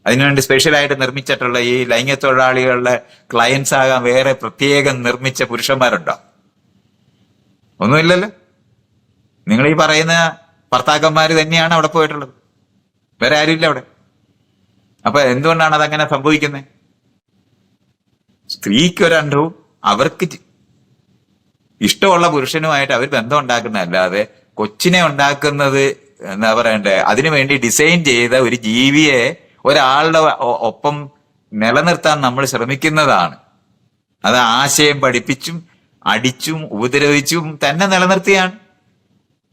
അതിനുവേണ്ടി സ്പെഷ്യലായിട്ട് നിർമ്മിച്ചിട്ടുള്ള ഈ ലൈംഗിക തൊഴിലാളികളുടെ ക്ലയൻസ് ആകാൻ വേറെ പ്രത്യേകം നിർമ്മിച്ച പുരുഷന്മാരുണ്ടോ? ഒന്നുമില്ലല്ലോ. നിങ്ങൾ ഈ പറയുന്ന ഭർത്താക്കന്മാര് തന്നെയാണ് അവിടെ പോയിട്ടുള്ളത്, വേറെ ആരുമില്ല അവിടെ. അപ്പൊ എന്തുകൊണ്ടാണ് അതങ്ങനെ സംഭവിക്കുന്നത്? സ്ത്രീക്ക് ഒരണ്ടവും അവർക്ക് ഇഷ്ടമുള്ള പുരുഷനുമായിട്ട് അവർ ബന്ധം ഉണ്ടാക്കുന്നതല്ലാതെ കൊച്ചിനെ ഉണ്ടാക്കുന്നത് എന്താ പറയണ്ടേ, അതിനുവേണ്ടി ഡിസൈൻ ചെയ്ത ഒരു ജീവിയെ ഒരാളുടെ ഒപ്പം നിലനിർത്താൻ നമ്മൾ ശ്രമിക്കുന്നതാണ്. അത് ആശയം പഠിപ്പിച്ചും അടിച്ചും ഉപദ്രവിച്ചും തന്നെ നിലനിർത്തിയാണ്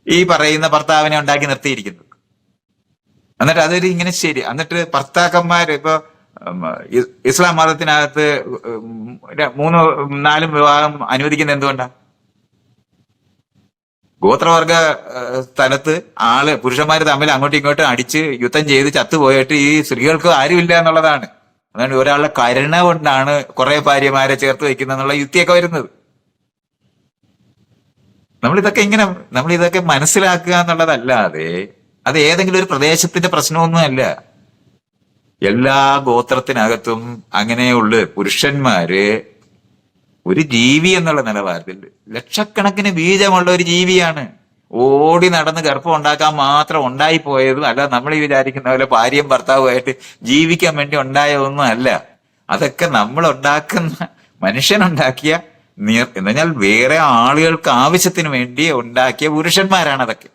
ഈ പറയുന്ന ഭർത്താവിനെ ഉണ്ടാക്കി നിർത്തിയിരിക്കുന്നത്. എന്നിട്ട് അതൊരു ഇങ്ങനെ ശരി. എന്നിട്ട് ഭർത്താക്കന്മാര് ഇപ്പൊ ഇസ്ലാം മതത്തിനകത്ത് 3-4 വിവാഹം അനുവദിക്കുന്നത് എന്തുകൊണ്ടാ? ഗോത്രവർഗ സ്ഥലത്ത് പുരുഷന്മാര് തമ്മിൽ അങ്ങോട്ടും ഇങ്ങോട്ടും അടിച്ച് യുദ്ധം ചെയ്ത് ചത്തുപോയിട്ട് ഈ സ്ത്രീകൾക്ക് ആരുമില്ല എന്നുള്ളതാണ്. അതുകൊണ്ട് ഒരാളുടെ കരുണ കൊണ്ടാണ് കുറെ ഭാര്യമാരെ ചേർത്ത് വെക്കുന്നത് എന്നുള്ള യുക്തിയൊക്കെ വരുന്നത്. നമ്മളിതൊക്കെ മനസ്സിലാക്കുക എന്നുള്ളതല്ലാതെ അത് ഏതെങ്കിലും ഒരു പ്രദേശത്തിന്റെ പ്രശ്നമൊന്നുമല്ല. എല്ലാ ഗോത്രത്തിനകത്തും അങ്ങനെയുള്ള പുരുഷന്മാര് ഒരു ജീവി എന്നുള്ള നിലവാരത്തിൽ ലക്ഷക്കണക്കിന് ബീജമുള്ള ഒരു ജീവിയാണ്. ഓടി നടന്ന് ഗർഭം ഉണ്ടാക്കാൻ മാത്രം ഉണ്ടായിപ്പോയതും അല്ല. നമ്മൾ ഈ വിചാരിക്കുന്ന പോലെ ഭാര്യയും ഭർത്താവുമായിട്ട് ജീവിക്കാൻ വേണ്ടി ഉണ്ടായതൊന്നും അല്ല. അതൊക്കെ നമ്മൾ ഉണ്ടാക്കുന്ന മനുഷ്യനുണ്ടാക്കിയ എന്ന് പറഞ്ഞാൽ വേറെ ആളുകൾക്ക് ആവശ്യത്തിന് വേണ്ടി ഉണ്ടാക്കിയ പുരുഷന്മാരാണ് അതൊക്കെ.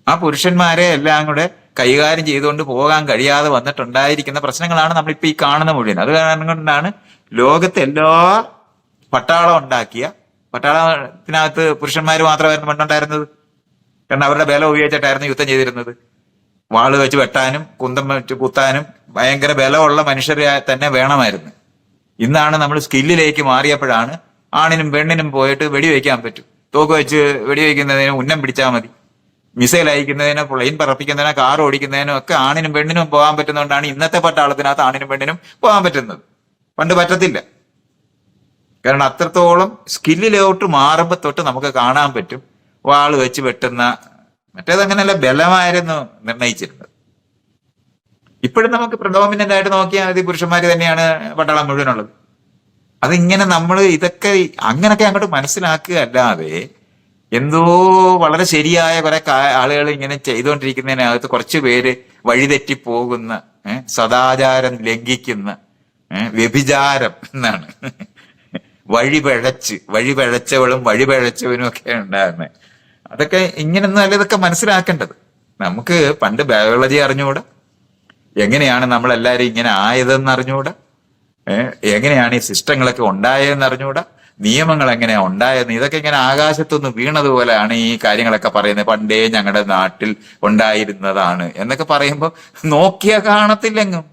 ആ പുരുഷന്മാരെ എല്ലാം കൂടെ കൈകാര്യം ചെയ്തുകൊണ്ട് പോകാൻ കഴിയാതെ വന്നിട്ടുണ്ടായിരിക്കുന്ന പ്രശ്നങ്ങളാണ് നമ്മളിപ്പോ ഈ കാണുന്ന മുഴുവൻ. അത് കാരണം കൊണ്ടാണ് ലോകത്തെ എല്ലാ പട്ടാളത്തിനകത്ത് പുരുഷന്മാർ മാത്രമായിരുന്നു പണ്ടുണ്ടായിരുന്നത്. കാരണം അവരുടെ ബലം ഉപയോഗിച്ചിട്ടായിരുന്നു യുദ്ധം ചെയ്തിരുന്നത്. വാള് വെച്ച് വെട്ടാനും കുന്തം വെച്ച് കുത്താനും ഭയങ്കര ബലമുള്ള മനുഷ്യരെ തന്നെ വേണമായിരുന്നു. ഇന്നാണ് നമ്മൾ സ്കില്ലിലേക്ക് മാറിയപ്പോഴാണ് ആണിനും പെണ്ണിനും പോയിട്ട് വെടിവെക്കാൻ പറ്റും. തോക്ക് വെച്ച് വെടിവെക്കുന്നതിന് ഉന്നം പിടിച്ചാൽ മതി. മിസൈൽ അയക്കുന്നതിനോ പ്ലെയിൻ പറപ്പിക്കുന്നതിനോ കാർ ഓടിക്കുന്നതിനോ ഒക്കെ ആണിനും പെണ്ണിനും പോകാൻ പറ്റുന്നതുകൊണ്ടാണ് ഇന്നത്തെ പട്ടാളത്തിനകത്ത് ആണിനും പെണ്ണിനും പോകാൻ പറ്റുന്നത്. പണ്ട് പറ്റത്തില്ല. കാരണം അത്രത്തോളം സ്കില്ലിലോട്ട് മാറുമ്പോ തൊട്ട് നമുക്ക് കാണാൻ പറ്റും വാള് വെച്ച് വെട്ടുന്ന. മറ്റേതങ്ങനെയല്ല, ബലമായിരുന്നു നിർണയിച്ചിരുന്നത്. ഇപ്പോഴും നമുക്ക് പ്രഡോമിനന്റ് ആയിട്ട് നോക്കിയാൽ മതി പുരുഷന്മാര് തന്നെയാണ് പട്ടാളം മുഴുവനുള്ളത്. അതിങ്ങനെ നമ്മൾ ഇതൊക്കെ അങ്ങനൊക്കെ അങ്ങോട്ട് മനസ്സിലാക്കുക അല്ലാതെ എന്തോ വളരെ ശരിയായ കുറെ ആളുകൾ ഇങ്ങനെ ചെയ്തുകൊണ്ടിരിക്കുന്നതിനകത്ത് കുറച്ചു പേര് വഴിതെറ്റി പോകുന്ന, സദാചാരം ലംഘിക്കുന്ന, വ്യഭിചാരം എന്നാണ് വഴിപഴച്ചവളും വഴിപഴച്ചവനും ഒക്കെ ഉണ്ടാകുന്നത്. അതൊക്കെ ഇങ്ങനൊന്നും അല്ല ഇതൊക്കെ മനസ്സിലാക്കേണ്ടത്. നമുക്ക് പണ്ട് ബയോളജി അറിഞ്ഞുകൂടാ, എങ്ങനെയാണ് നമ്മളെല്ലാരും ഇങ്ങനെ ആയതെന്ന് അറിഞ്ഞുകൂടാ, എങ്ങനെയാണ് ഈ സിസ്റ്റങ്ങളൊക്കെ ഉണ്ടായതെന്ന് അറിഞ്ഞുകൂടാ, നിയമങ്ങൾ എങ്ങനെയാ ഉണ്ടായെന്ന്. ഇതൊക്കെ ഇങ്ങനെ ആകാശത്തുനിന്ന് വീണതുപോലെയാണ് ഈ കാര്യങ്ങളൊക്കെ പറയുന്നത്. പണ്ടേ ഞങ്ങളുടെ നാട്ടിൽ ഉണ്ടായിരുന്നതാണ് എന്നൊക്കെ പറയുമ്പോൾ നോക്കിയാ കാണത്തില്ലെങ്ങും.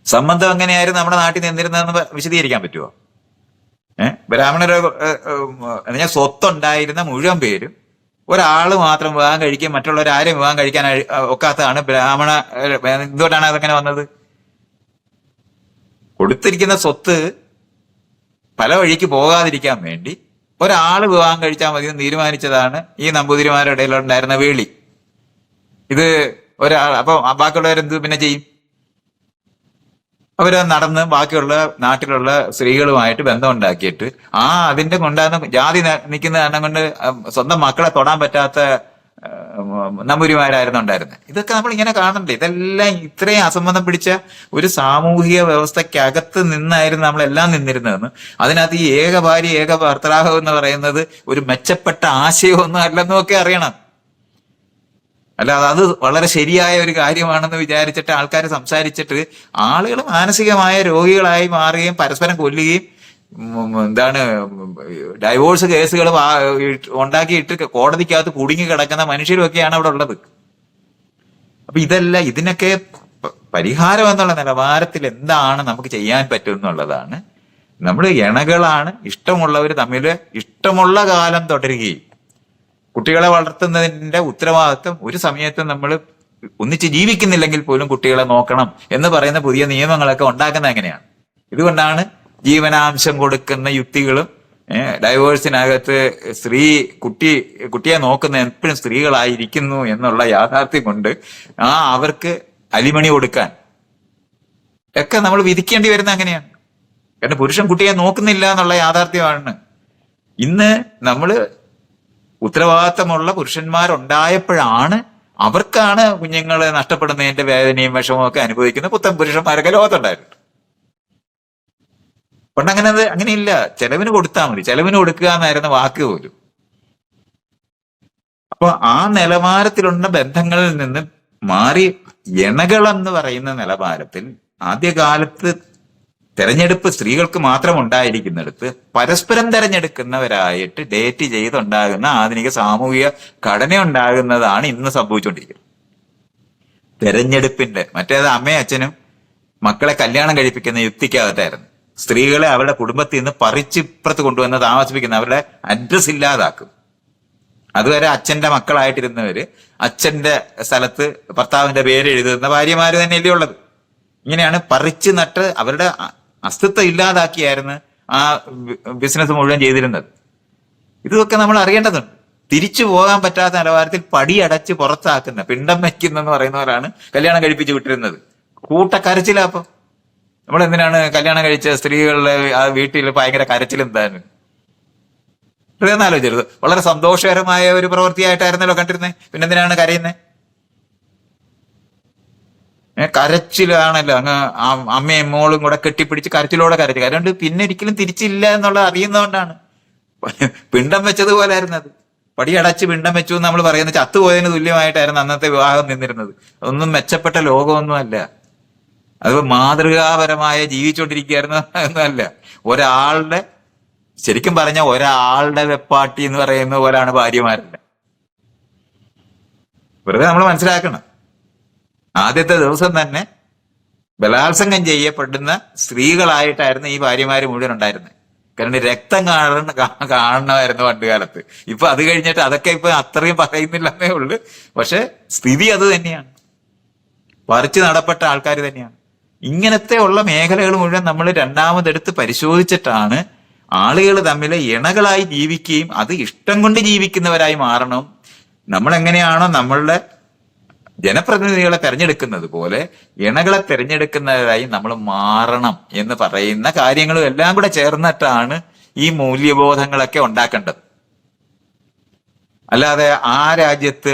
സംബന്ധം എങ്ങനെയായിരുന്നു നമ്മുടെ നാട്ടിൽ നിന്നിരുന്നതെന്ന് വിശദീകരിക്കാൻ പറ്റുമോ? ബ്രാഹ്മണരോ എന്നാൽ സ്വത്തുണ്ടായിരുന്ന മുഴുവൻ പേരും ഒരാള് മാത്രം വിവാഹം കഴിക്കുകയും മറ്റുള്ളവരാരും വിവാഹം കഴിക്കാൻ ഒക്കാത്തതാണ് ബ്രാഹ്മണ. എന്തുകൊണ്ടാണ് അതങ്ങനെ വന്നത്? കൊടുത്തിരിക്കുന്ന സ്വത്ത് പല വഴിക്ക് പോകാതിരിക്കാൻ വേണ്ടി ഒരാള് വിവാഹം കഴിച്ചാൽ മതി എന്ന് തീരുമാനിച്ചതാണ് ഈ നമ്പൂതിരിമാരുടെ ഇടയിലുണ്ടായിരുന്ന വേളി. ഇത് അപ്പൊ ബാക്കിയുള്ളവരെന്ത് പിന്നെ ചെയ്യും? അവര് നടന്ന് ബാക്കിയുള്ള നാട്ടിലുള്ള സ്ത്രീകളുമായിട്ട് ബന്ധം ഉണ്ടാക്കിയിട്ട് അതിന്റെ കൊണ്ടാകുന്ന ജാതി നിൽക്കുന്ന കാരണം കൊണ്ട് സ്വന്തം മക്കളെ തൊടാൻ പറ്റാത്ത നമ്പൂരിമാരായിരുന്നു ഉണ്ടായിരുന്നത്. ഇതൊക്കെ നമ്മൾ ഇങ്ങനെ കാണണ്ടേ? ഇതെല്ലാം ഇത്രയും അസംബന്ധം പിടിച്ച ഒരു സാമൂഹിക വ്യവസ്ഥക്കകത്ത് നിന്നായിരുന്നു നമ്മളെല്ലാം നിന്നിരുന്നതെന്ന്. അതിനകത്ത് ഈ ഏക ഭാര്യ ഏക ഭർത്താവ് എന്ന് പറയുന്നത് ഒരു മെച്ചപ്പെട്ട ആശയമൊന്നും അല്ലെന്നും ഒക്കെ അറിയണം. അല്ലാതെ അത് വളരെ ശരിയായ ഒരു കാര്യമാണെന്ന് വിചാരിച്ചിട്ട് ആൾക്കാർ സംസാരിച്ചിട്ട് ആളുകൾ മാനസികമായ രോഗികളായി മാറുകയും പരസ്പരം കൊല്ലുകയും ഡൈവോഴ്സ് കേസുകൾ ഉണ്ടാക്കിയിട്ട് കോടതിക്കകത്ത് കുടുങ്ങി കിടക്കുന്ന മനുഷ്യരുമൊക്കെയാണ് അവിടെ ഉള്ളത്. അപ്പൊ ഇതിനൊക്കെ പരിഹാരം എന്നുള്ള നിലവാരത്തിൽ എന്താണ് നമുക്ക് ചെയ്യാൻ പറ്റും എന്നുള്ളതാണ്. നമ്മൾ ഇണകളാണ്, ഇഷ്ടമുള്ളവർ തമ്മിൽ ഇഷ്ടമുള്ള കാലം തുടരുകയും കുട്ടികളെ വളർത്തുന്നതിന്റെ ഉത്തരവാദിത്വം ഒരു സമയത്തും നമ്മൾ ഒന്നിച്ച് ജീവിക്കുന്നില്ലെങ്കിൽ പോലും കുട്ടികളെ നോക്കണം എന്ന് പറയുന്ന പുതിയ നിയമങ്ങളൊക്കെ ഉണ്ടാക്കുന്നത് എങ്ങനെയാണ്? ഇതുകൊണ്ടാണ് ജീവനാംശം കൊടുക്കുന്ന യുക്തികളും ഡൈവേഴ്സിനകത്ത് കുട്ടിയെ നോക്കുന്ന എപ്പോഴും സ്ത്രീകളായിരിക്കുന്നു എന്നുള്ള യാഥാർത്ഥ്യം കൊണ്ട് അവർക്ക് അലിമണി കൊടുക്കാൻ ഒക്കെ നമ്മൾ വിധിക്കേണ്ടി വരുന്ന അങ്ങനെയാണ്. കാരണം പുരുഷൻ കുട്ടിയെ നോക്കുന്നില്ല എന്നുള്ള യാഥാർത്ഥ്യമാണ്. ഇന്ന് നമ്മള് ഉത്തരവാദിത്തമുള്ള പുരുഷന്മാരുണ്ടായപ്പോഴാണ് അവർക്കാണ് കുഞ്ഞുങ്ങളെ നഷ്ടപ്പെടുന്നതിന്റെ വേദനയും വിഷമവും ഒക്കെ അനുഭവിക്കുന്ന പുത്തൻ പുരുഷന്മാരൊക്കെ ലോകത്തുണ്ടായിട്ടുണ്ട്. പണ്ട് അങ്ങനെയില്ല. ചെലവിന് കൊടുത്താൽ മതി, ചെലവിന് കൊടുക്കുക എന്നായിരുന്നു വാക്ക് പോലും. അപ്പൊ ആ നിലവാരത്തിലുള്ള ബന്ധങ്ങളിൽ നിന്ന് മാറി ഇണകളെന്ന് പറയുന്ന നിലവാരത്തിൽ ആദ്യകാലത്ത് തെരഞ്ഞെടുപ്പ് സ്ത്രീകൾക്ക് മാത്രം ഉണ്ടായിരിക്കുന്നിടത്ത് പരസ്പരം തെരഞ്ഞെടുക്കുന്നവരായിട്ട് ഡേറ്റ് ചെയ്തുണ്ടാകുന്ന ആധുനിക സാമൂഹിക ഘടന ഉണ്ടാകുന്നതാണ് ഇന്ന് സംഭവിച്ചുകൊണ്ടിരിക്കുന്നത്. തെരഞ്ഞെടുപ്പിന്റെ മറ്റേത് അമ്മയും അച്ഛനും മക്കളെ കല്യാണം കഴിപ്പിക്കുന്ന യുക്തിക്കകത്തായിരുന്നു. സ്ത്രീകളെ അവരുടെ കുടുംബത്തിൽ നിന്ന് പറിച്ചിപ്പുറത്ത് കൊണ്ടുവന്ന് താമസിപ്പിക്കുന്ന അവരുടെ അഡ്രസ് ഇല്ലാതാക്കും. അതുവരെ അച്ഛന്റെ മക്കളായിട്ടിരുന്നവര് അച്ഛന്റെ സ്ഥലത്ത് ഭർത്താവിന്റെ പേര് എഴുതുന്ന ഭാര്യമാര് തന്നെയല്ലേ ഉള്ളത്. ഇങ്ങനെയാണ് പറിച്ചു നട്ട് അവരുടെ അസ്തിത്വം ഇല്ലാതാക്കിയായിരുന്നു ആ ബിസിനസ് മുഴുവൻ ചെയ്തിരുന്നത്. ഇതൊക്കെ നമ്മൾ അറിയേണ്ടതുണ്ട്. തിരിച്ചു പോകാൻ പറ്റാത്ത നിലവാരത്തിൽ പടിയടച്ച് പുറത്താക്കുന്ന, പിണ്ടം വയ്ക്കുന്നെന്ന് പറയുന്നവരാണ് കല്യാണം കഴിപ്പിച്ച് വിട്ടിരുന്നത്. കൂട്ടക്കരച്ചിലാ. അപ്പം നമ്മൾ എന്തിനാണ് കല്യാണം കഴിച്ച സ്ത്രീകളുടെ ആ വീട്ടിൽ ഭയങ്കര കരച്ചിലെന്താണ്? ആലോചിച്ചത് വളരെ സന്തോഷകരമായ ഒരു പ്രവൃത്തിയായിട്ടായിരുന്നല്ലോ കണ്ടിരുന്നത്. പിന്നെന്തിനാണ് കരയുന്നത്? കരച്ചിലാണല്ലോ. അങ്ങ് അമ്മയും മോളും കൂടെ കെട്ടിപ്പിടിച്ച് കരച്ചിലോടെ കരച്ചു. കാരണം പിന്നെ ഒരിക്കലും തിരിച്ചില്ല എന്നുള്ളത് അറിയുന്നതുകൊണ്ടാണ്. പിണ്ടം വെച്ചതുപോലെ ആയിരുന്നത്. പടിയടച്ച് പിണ്ടം വെച്ചു എന്ന് നമ്മൾ പറയുന്നത് ചത്തുപോയതിന് തുല്യമായിട്ടായിരുന്നു അന്നത്തെ വിവാഹം നിന്നിരുന്നത്. അതൊന്നും മെച്ചപ്പെട്ട ലോകമൊന്നുമല്ല. അത് മാതൃകാപരമായ ജീവിച്ചുകൊണ്ടിരിക്കുകയായിരുന്നു എന്നല്ല. ഒരാളുടെ, ശരിക്കും പറഞ്ഞ ഒരാളുടെ വെപ്പാട്ടി എന്ന് പറയുന്ന പോലാണ് ഭാര്യമാരുടെ. വെറുതെ നമ്മൾ മനസ്സിലാക്കണം. ആദ്യത്തെ ദിവസം തന്നെ ബലാത്സംഗം ചെയ്യപ്പെടുന്ന സ്ത്രീകളായിട്ടായിരുന്നു ഈ ഭാര്യമാര് മുഴുവൻ ഉണ്ടായിരുന്നത്. കാരണം രക്തം കാണണമായിരുന്നു പണ്ട് കാലത്ത്. ഇപ്പൊ അത് കഴിഞ്ഞിട്ട് അതൊക്കെ ഇപ്പൊ അത്രയും പറയുന്നില്ലെന്നേ ഉള്ളു. പക്ഷെ സ്ഥിതി അത് തന്നെയാണ്. പറിച്ചു നടപ്പെട്ട ആൾക്കാർ തന്നെയാണ്. ഇങ്ങനത്തെ ഉള്ള മേഖലകൾ മുഴുവൻ നമ്മൾ രണ്ടാമതെടുത്ത് പരിശോധിച്ചിട്ടാണ് ആളുകൾ തമ്മിൽ ഇണകളായി ജീവിക്കുകയും അത് ഇഷ്ടം കൊണ്ട് ജീവിക്കുന്നവരായി മാറണം. നമ്മൾ എങ്ങനെയാണോ നമ്മളുടെ ജനപ്രതിനിധികളെ തെരഞ്ഞെടുക്കുന്നത് പോലെ ഇണകളെ തെരഞ്ഞെടുക്കുന്നവരായി നമ്മൾ മാറണം എന്ന് പറയുന്ന കാര്യങ്ങളും എല്ലാം കൂടെ ചേർന്നിട്ടാണ് ഈ മൂല്യബോധങ്ങളൊക്കെ ഉണ്ടാക്കേണ്ടത്. അല്ലാതെ ആ രാജ്യത്ത്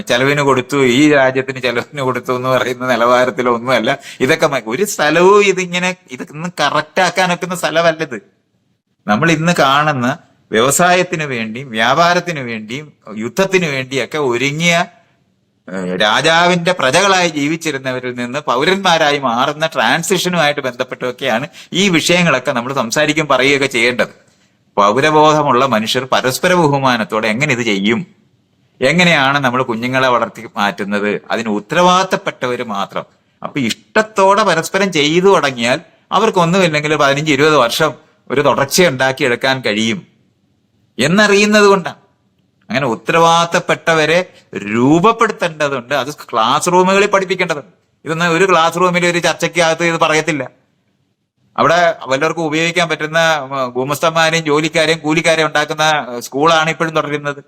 ചെലവിന് കൊടുത്തു, ഈ രാജ്യത്തിന് ചെലവിന് കൊടുത്തു എന്ന് പറയുന്ന നിലവാരത്തിലൊന്നുമല്ല. ഇതൊക്കെ ഒരു സ്ഥലവും ഇതൊന്നും കറക്റ്റ് ആക്കാനൊക്കുന്ന സ്ഥലമല്ലത്. നമ്മൾ ഇന്ന് കാണുന്ന വ്യവസായത്തിന് വേണ്ടിയും വ്യാപാരത്തിന് വേണ്ടിയും യുദ്ധത്തിന് വേണ്ടിയൊക്കെ ഒരുങ്ങിയ രാജാവിന്റെ പ്രജകളായി ജീവിച്ചിരുന്നവരിൽ നിന്ന് പൗരന്മാരായി മാറുന്ന ട്രാൻസിഷനുമായിട്ട് ബന്ധപ്പെട്ടൊക്കെയാണ് ഈ വിഷയങ്ങളൊക്കെ നമ്മൾ സംസാരിക്കും പറയുകയൊക്കെ ചെയ്യേണ്ടത്. പൗരബോധമുള്ള മനുഷ്യർ പരസ്പര ബഹുമാനത്തോടെ എങ്ങനെ ഇത് ചെയ്യും? എങ്ങനെയാണ് നമ്മൾ കുഞ്ഞുങ്ങളെ വളർത്തി മാറ്റുന്നത്? അതിന് ഉത്തരവാദിത്തപ്പെട്ടവർ മാത്രം. അപ്പൊ ഇഷ്ടത്തോടെ പരസ്പരം ചെയ്തു തുടങ്ങിയാൽ അവർക്കൊന്നുമില്ലെങ്കിൽ 15-20 വർഷം ഒരു തുടർച്ചയുണ്ടാക്കി എടുക്കാൻ കഴിയും എന്നറിയുന്നത് കൊണ്ടാണ്. അങ്ങനെ ഉത്തരവാദിത്തപ്പെട്ടവരെ രൂപപ്പെടുത്തേണ്ടതുണ്ട്. അത് ക്ലാസ് റൂമുകളിൽ പഠിപ്പിക്കേണ്ടതുണ്ട്. ഇതൊന്നും ഒരു ക്ലാസ് റൂമിൽ ഒരു ചർച്ചയ്ക്കകത്ത് ഇത് പറയത്തില്ല. അവിടെ വല്ലവർക്കും ഉപയോഗിക്കാൻ പറ്റുന്ന ഗുമസ്തന്മാരെയും ജോലിക്കാരെയും കൂലിക്കാരെയും ഉണ്ടാക്കുന്ന സ്കൂളാണ് ഇപ്പോഴും തുടരുന്നത്.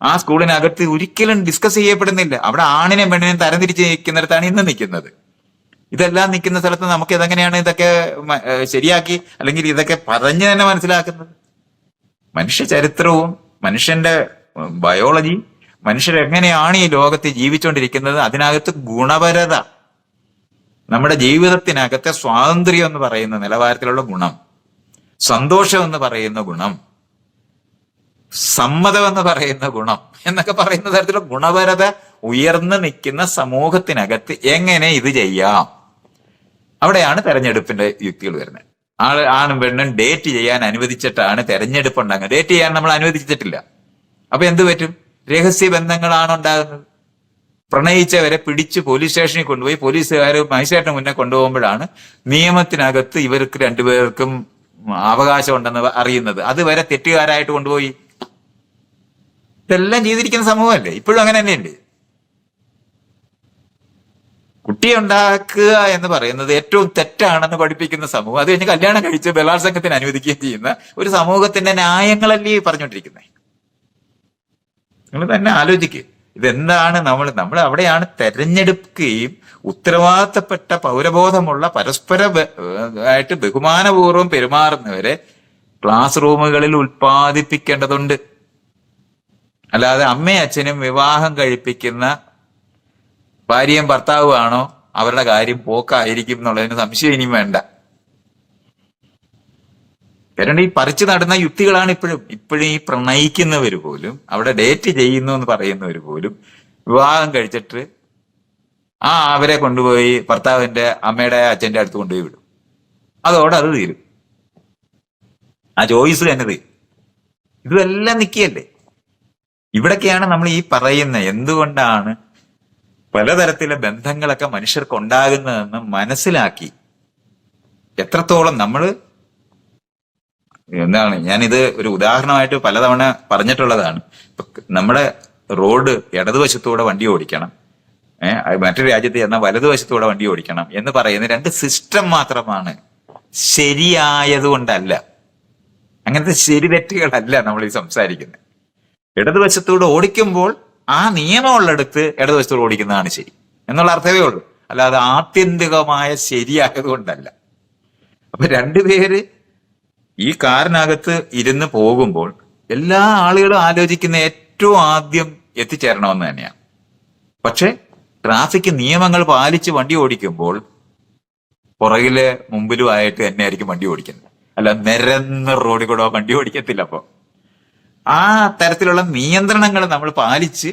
ആ സ്കൂളിനകത്ത് ഒരിക്കലും ഡിസ്കസ് ചെയ്യപ്പെടുന്നില്ല. അവിടെ ആണിനെയും പെണ്ണിനെയും തരംതിരിച്ച് നിൽക്കുന്നിടത്താണ് ഇന്ന് നിൽക്കുന്നത്. ഇതെല്ലാം നിൽക്കുന്ന സ്ഥലത്ത് നമുക്ക് ഇതെങ്ങനെയാണ് ഇതൊക്കെ ശരിയാക്കി അല്ലെങ്കിൽ ഇതൊക്കെ പറഞ്ഞ് തന്നെ മനസ്സിലാക്കുന്നത്? മനുഷ്യ ചരിത്രവും മനുഷ്യന്റെ ബയോളജി, മനുഷ്യരെങ്ങനെയാണ് ഈ ലോകത്ത് ജീവിച്ചുകൊണ്ടിരിക്കുന്നത്, അതിനകത്ത് ഗുണപരത, നമ്മുടെ ജീവിതത്തിനകത്തെ സ്വാതന്ത്ര്യം എന്ന് പറയുന്ന നിലവാരത്തിലുള്ള ഗുണം, സന്തോഷം എന്ന് പറയുന്ന ഗുണം, സമ്മതം എന്ന് പറയുന്ന ഗുണം എന്നൊക്കെ പറയുന്ന തരത്തിലുള്ള ഗുണപരത ഉയർന്നു നിൽക്കുന്ന സമൂഹത്തിനകത്ത് എങ്ങനെ ഇത് ചെയ്യാം? അവിടെയാണ് തെരഞ്ഞെടുപ്പിന്റെ യുക്തികൾ വരുന്നത്. ആണും പെണ്ണും ഡേറ്റ് ചെയ്യാൻ അനുവദിച്ചിട്ടാണ് തെരഞ്ഞെടുപ്പ് ഉണ്ടാകുന്നത്. ഡേറ്റ് ചെയ്യാൻ നമ്മൾ അനുവദിച്ചിട്ടില്ല. അപ്പൊ എന്ത് പറ്റും? രഹസ്യ ബന്ധങ്ങളാണ് ഉണ്ടാകുന്നത്. പ്രണയിച്ചവരെ പിടിച്ച് പോലീസ് സ്റ്റേഷനിൽ കൊണ്ടുപോയി പോലീസുകാർ മജിസ്ട്രേറ്റിന് മുന്നേ കൊണ്ടുപോകുമ്പോഴാണ് നിയമത്തിനകത്ത് ഇവർക്ക് രണ്ടുപേർക്കും അവകാശം ഉണ്ടെന്ന് അറിയുന്നത്. അതുവരെ തെറ്റുകാരായിട്ട് കൊണ്ടുപോയി. ഇതെല്ലാം ചെയ്തിരിക്കുന്ന സമൂഹമല്ലേ? ഇപ്പോഴും അങ്ങനെ തന്നെയല്ലേ? കുട്ടിയെ ഉണ്ടാക്കുക എന്ന് പറയുന്നത് ഏറ്റവും തെറ്റാണെന്ന് പഠിപ്പിക്കുന്ന സമൂഹം, അത് കഴിഞ്ഞ് കല്യാണം കഴിച്ച് ബലാത്സംഗത്തിന് അനുവദിക്കുകയും ചെയ്യുന്ന ഒരു സമൂഹത്തിന്റെ ന്യായങ്ങളല്ലേ ഈ പറഞ്ഞുകൊണ്ടിരിക്കുന്നത്? നിങ്ങൾ തന്നെ ആലോചിക്കുക. ഇതെന്താണ് നമ്മൾ അവിടെയാണ് തെരഞ്ഞെടുക്കുകയും ഉത്തരവാദിത്തപ്പെട്ട പൗരബോധമുള്ള ആയിട്ട് ബഹുമാനപൂർവ്വം പെരുമാറുന്നവരെ ക്ലാസ് റൂമുകളിൽ ഉൽപ്പാദിപ്പിക്കേണ്ടതുണ്ട്. അല്ലാതെ അമ്മയും അച്ഛനും വിവാഹം കഴിപ്പിക്കുന്ന ഭാര്യയും ഭർത്താവുമാണോ അവരുടെ കാര്യം പോക്കായിരിക്കും എന്നുള്ളതിന് സംശയം ഇനിയും വേണ്ട. കാരണം ഈ പറിച്ചു നടുന്ന യുക്തികളാണ് ഇപ്പോഴും ഈ പ്രണയിക്കുന്നവർ പോലും, അവിടെ ഡേറ്റ് ചെയ്യുന്നു എന്ന് പറയുന്നവർ പോലും വിവാഹം കഴിച്ചിട്ട് അവരെ കൊണ്ടുപോയി ഭർത്താവിന്റെ അമ്മയുടെ അച്ഛന്റെ അടുത്ത് കൊണ്ടുപോയി വിടും. അതോടെ അത് തീരും, ആ ചോയ്സ് തന്നെ തീരും. ഇതെല്ലാം നിൽക്കുകയല്ലേ. ഇവിടൊക്കെയാണ് നമ്മൾ ഈ പറയുന്ന എന്തുകൊണ്ടാണ് പലതരത്തിലെ ബന്ധങ്ങളൊക്കെ മനുഷ്യർക്ക് ഉണ്ടാകുന്നതെന്ന് മനസ്സിലാക്കി എത്രത്തോളം നമ്മൾ ഞാനിത് ഒരു ഉദാഹരണമായിട്ട് പലതവണ പറഞ്ഞിട്ടുള്ളതാണ്. നമ്മുടെ റോഡ് ഇടതുവശത്തൂടെ വണ്ടി ഓടിക്കണം, മറ്റൊരു രാജ്യത്ത് ചെന്നാൽ വലതുവശത്തൂടെ വണ്ടി ഓടിക്കണം എന്ന് പറയുന്ന രണ്ട് സിസ്റ്റം മാത്രമാണ്. ശരിയായതുകൊണ്ടല്ല, അങ്ങനത്തെ ശരി തെറ്റുകളല്ല നമ്മൾ ഈ സംസാരിക്കുന്നത്. ഇടതുവശത്തൂടെ ഓടിക്കുമ്പോൾ ആ നിയമമുള്ളിടത്ത് ഇടതുവശത്തൂടെ ഓടിക്കുന്നതാണ് ശരി എന്നുള്ള അർത്ഥമേ ഉള്ളൂ, അല്ലാതെ ആത്യന്തികമായ ശരിയായതുകൊണ്ടല്ല. അപ്പൊ രണ്ടുപേര് ഈ കാറിനകത്ത് ഇരുന്ന് പോകുമ്പോൾ എല്ലാ ആളുകളും ആലോചിക്കുന്ന ഏറ്റവും ആദ്യം എത്തിച്ചേരണമെന്ന് തന്നെയാണ്. പക്ഷെ ട്രാഫിക് നിയമങ്ങൾ പാലിച്ച് വണ്ടി ഓടിക്കുമ്പോൾ പുറകിലെ മുമ്പിലും ആയിട്ട് തന്നെ ആയിരിക്കും വണ്ടി ഓടിക്കുന്നത്, അല്ല നിരന്ന റോഡിൽ കൂടെ വണ്ടി ഓടിക്കത്തില്ല. അപ്പൊ ആ തരത്തിലുള്ള നിയന്ത്രണങ്ങൾ നമ്മൾ പാലിച്ച്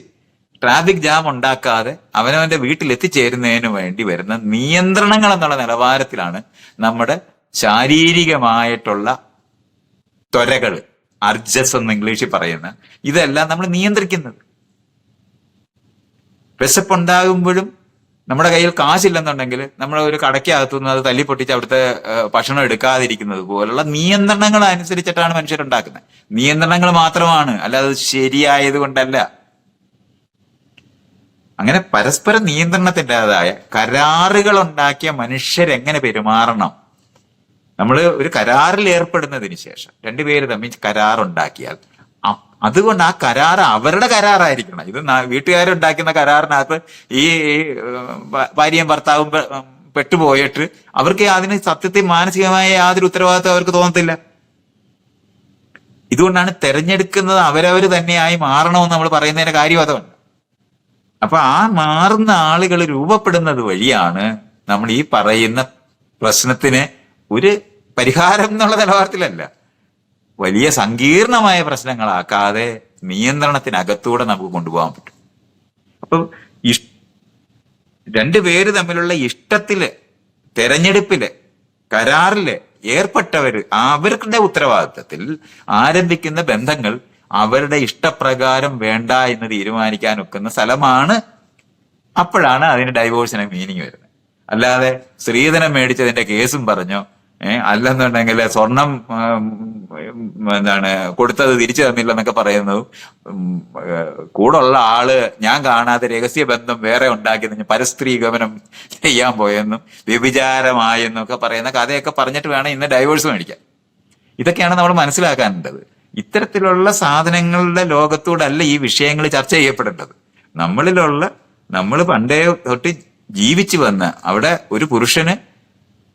ട്രാഫിക് ജാം ഉണ്ടാക്കാതെ അവനവന്റെ വീട്ടിൽ എത്തിച്ചേരുന്നതിന് വേണ്ടി വരുന്ന നിയന്ത്രണങ്ങൾ എന്നുള്ള നിലവാരത്തിലാണ് നമ്മുടെ ശാരീരികമായിട്ടുള്ള ത്വരകൾ, അർജസ് എന്ന് ഇംഗ്ലീഷിൽ പറയുന്ന ഇതെല്ലാം നമ്മൾ നിയന്ത്രിക്കുന്നത്. വിശപ്പുണ്ടാകുമ്പോഴും നമ്മുടെ കയ്യിൽ കാശില്ലെന്നുണ്ടെങ്കിൽ നമ്മൾ ഒരു കടയ്ക്കകത്തുനിന്ന് അത് തല്ലിപ്പൊട്ടിച്ച് അവിടുത്തെ ഭക്ഷണം എടുക്കാതിരിക്കുന്നത് പോലുള്ള നിയന്ത്രണങ്ങൾ അനുസരിച്ചിട്ടാണ് മനുഷ്യരുണ്ടാക്കുന്നത്. നിയന്ത്രണങ്ങൾ മാത്രമാണ്, അല്ലാതെ ശരിയായത് കൊണ്ടല്ല. അങ്ങനെ പരസ്പര നിയന്ത്രണത്തിൻ്റെതായ കരാറുകൾ ഉണ്ടാക്കിയ മനുഷ്യരെങ്ങനെ പെരുമാറണം. നമ്മൾ ഒരു കരാറിൽ ഏർപ്പെടുന്നതിന് ശേഷം രണ്ടുപേര് തമ്മിൽ കരാറുണ്ടാക്കിയാൽ അതുകൊണ്ട് ആ കരാർ അവരുടെ കരാറായിരിക്കണം. ഇത് വീട്ടുകാരുണ്ടാക്കുന്ന കരാറിനകത്ത് ഈ ഭാര്യയും ഭർത്താവും പെട്ടുപോയിട്ട് അവർക്ക് അതിന് സത്യത്തിൽ മാനസികമായ യാതൊരു ഉത്തരവാദിത്വം അവർക്ക് തോന്നത്തില്ല. ഇതുകൊണ്ടാണ് തെരഞ്ഞെടുക്കുന്നത് അവരവർ തന്നെയായി മാറണമെന്ന് നമ്മൾ പറയുന്നതിന്റെ കാര്യം അതാണ്. അപ്പൊ ആ മാറുന്ന ആളുകൾ രൂപപ്പെടുന്നത് വഴിയാണ് നമ്മൾ ഈ പറയുന്ന പ്രശ്നത്തിന് ഒരു പരിഹാരം എന്നുള്ള നിലവാരത്തിലല്ല, വലിയ സങ്കീർണമായ പ്രശ്നങ്ങളാക്കാതെ നിയന്ത്രണത്തിനകത്തൂടെ നമുക്ക് കൊണ്ടുപോകാൻ പറ്റും. അപ്പൊ രണ്ടുപേര് തമ്മിലുള്ള ഇഷ്ടത്തില്, തെരഞ്ഞെടുപ്പില്, കരാറില് ഏർപ്പെട്ടവര് അവരുടെ ഉത്തരവാദിത്തത്തിൽ ആരംഭിക്കുന്ന ബന്ധങ്ങൾ അവരുടെ ഇഷ്ടപ്രകാരം വേണ്ട എന്ന് തീരുമാനിക്കാൻ ഒക്കുന്ന സ്ഥലമാണ്. അപ്പോഴാണ് അതിന് ഡൈവോഴ്സിന് മീനിങ് വരുന്നത്. അല്ലാതെ സ്ത്രീധനം മേടിച്ചതിന്റെ കേസും പറഞ്ഞോ, അല്ലെന്നുണ്ടെങ്കിൽ സ്വർണം കൊടുത്തത് തിരിച്ചു തന്നില്ലെന്നൊക്കെ പറയുന്നതും, കൂടുള്ള ആള് ഞാൻ കാണാതെ രഹസ്യ ബന്ധം വേറെ ഉണ്ടാക്കിയെന്ന് പരസ്ത്രീ ഗമനം ചെയ്യാൻ പോയെന്നും വ്യഭിചാരമായെന്നൊക്കെ പറയുന്ന കഥയൊക്കെ പറഞ്ഞിട്ട് വേണം ഇന്ന് ഡൈവോഴ്സ് മേടിക്കാൻ. ഇതൊക്കെയാണ് നമ്മൾ മനസ്സിലാക്കാനുള്ളത്. ഇത്തരത്തിലുള്ള സാധനങ്ങളുടെ ലോകത്തോടല്ല ഈ വിഷയങ്ങൾ ചർച്ച ചെയ്യപ്പെടേണ്ടത്. നമ്മൾ പണ്ടേ തൊട്ട് ജീവിച്ചു വന്ന അവിടെ ഒരു പുരുഷന്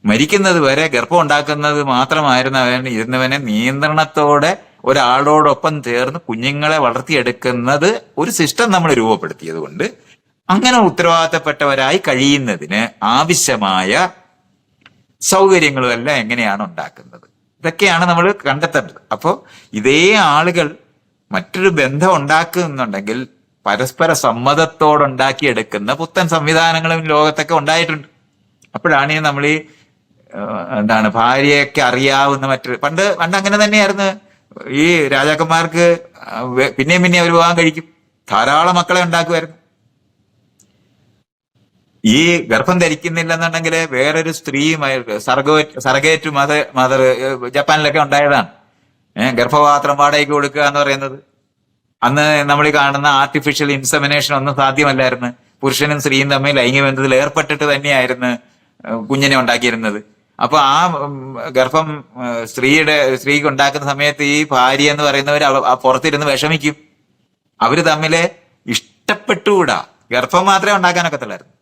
മരിക്കുന്നത് വരെ ഗർഭം ഉണ്ടാക്കുന്നത് മാത്രമായിരുന്നു ഇരുന്നവനെ നിയന്ത്രണത്തോടെ ഒരാളോടൊപ്പം ചേർന്ന് കുഞ്ഞുങ്ങളെ വളർത്തിയെടുക്കുന്നത് ഒരു സിസ്റ്റം നമ്മൾ രൂപപ്പെടുത്തിയത് കൊണ്ട് അങ്ങനെ ഉത്തരവാദിത്തപ്പെട്ടവരായി കഴിയുന്നതിന് ആവശ്യമായ സൗകര്യങ്ങളും എല്ലാം എങ്ങനെയാണ് ഉണ്ടാക്കുന്നത്, ഇതൊക്കെയാണ് നമ്മൾ കണ്ടെത്തേണ്ടത്. അപ്പോൾ ഇതേ ആളുകൾ മറ്റൊരു ബന്ധം ഉണ്ടാക്കുന്നുണ്ടെങ്കിൽ പരസ്പര സമ്മതത്തോടുണ്ടാക്കിയെടുക്കുന്ന പുത്തൻ സംവിധാനങ്ങളും ലോകത്തൊക്കെ ഉണ്ടായിട്ടുണ്ട്. അപ്പോഴാണ് നമ്മൾ ഈ ഭാര്യയൊക്കെ അറിയാവുന്ന പണ്ട് അങ്ങനെ തന്നെയായിരുന്നു. ഈ രാജാക്കന്മാർക്ക് പിന്നെയും അവർ വിവാഹം കഴിക്കും, ധാരാളം മക്കളെ ഉണ്ടാക്കുമായിരുന്നു. ഈ ഗർഭം ധരിക്കുന്നില്ലെന്നുണ്ടെങ്കിൽ വേറൊരു സ്ത്രീയുമായി സറഗേറ്റ് മദർ ജപ്പാനിലൊക്കെ ഉണ്ടായതാണ്. ഗർഭപാത്രം വാടകയ്ക്ക് കൊടുക്കുക എന്ന് പറയുന്നത്. അന്ന് നമ്മൾ ഈ കാണുന്ന ആർട്ടിഫിഷ്യൽ ഇൻസെമിനേഷൻ ഒന്നും സാധ്യമല്ലായിരുന്നു. പുരുഷനും സ്ത്രീയും തമ്മിൽ ലൈംഗിക ബന്ധത്തിൽ ഏർപ്പെട്ടിട്ട് തന്നെയായിരുന്നു കുഞ്ഞിനെ ഉണ്ടാക്കിയിരുന്നത്. അപ്പൊ ആ ഗർഭം സ്ത്രീക്ക് ഉണ്ടാക്കുന്ന സമയത്ത് ഈ ഭാര്യ എന്ന് പറയുന്നവർ പുറത്തിരുന്ന് വിഷമിക്കും. അവര് തമ്മില് ഇഷ്ടപ്പെട്ടുകൂടാ, ഗർഭം മാത്രമേ ഉണ്ടാക്കാനൊക്കത്തുള്ളായിരുന്നു.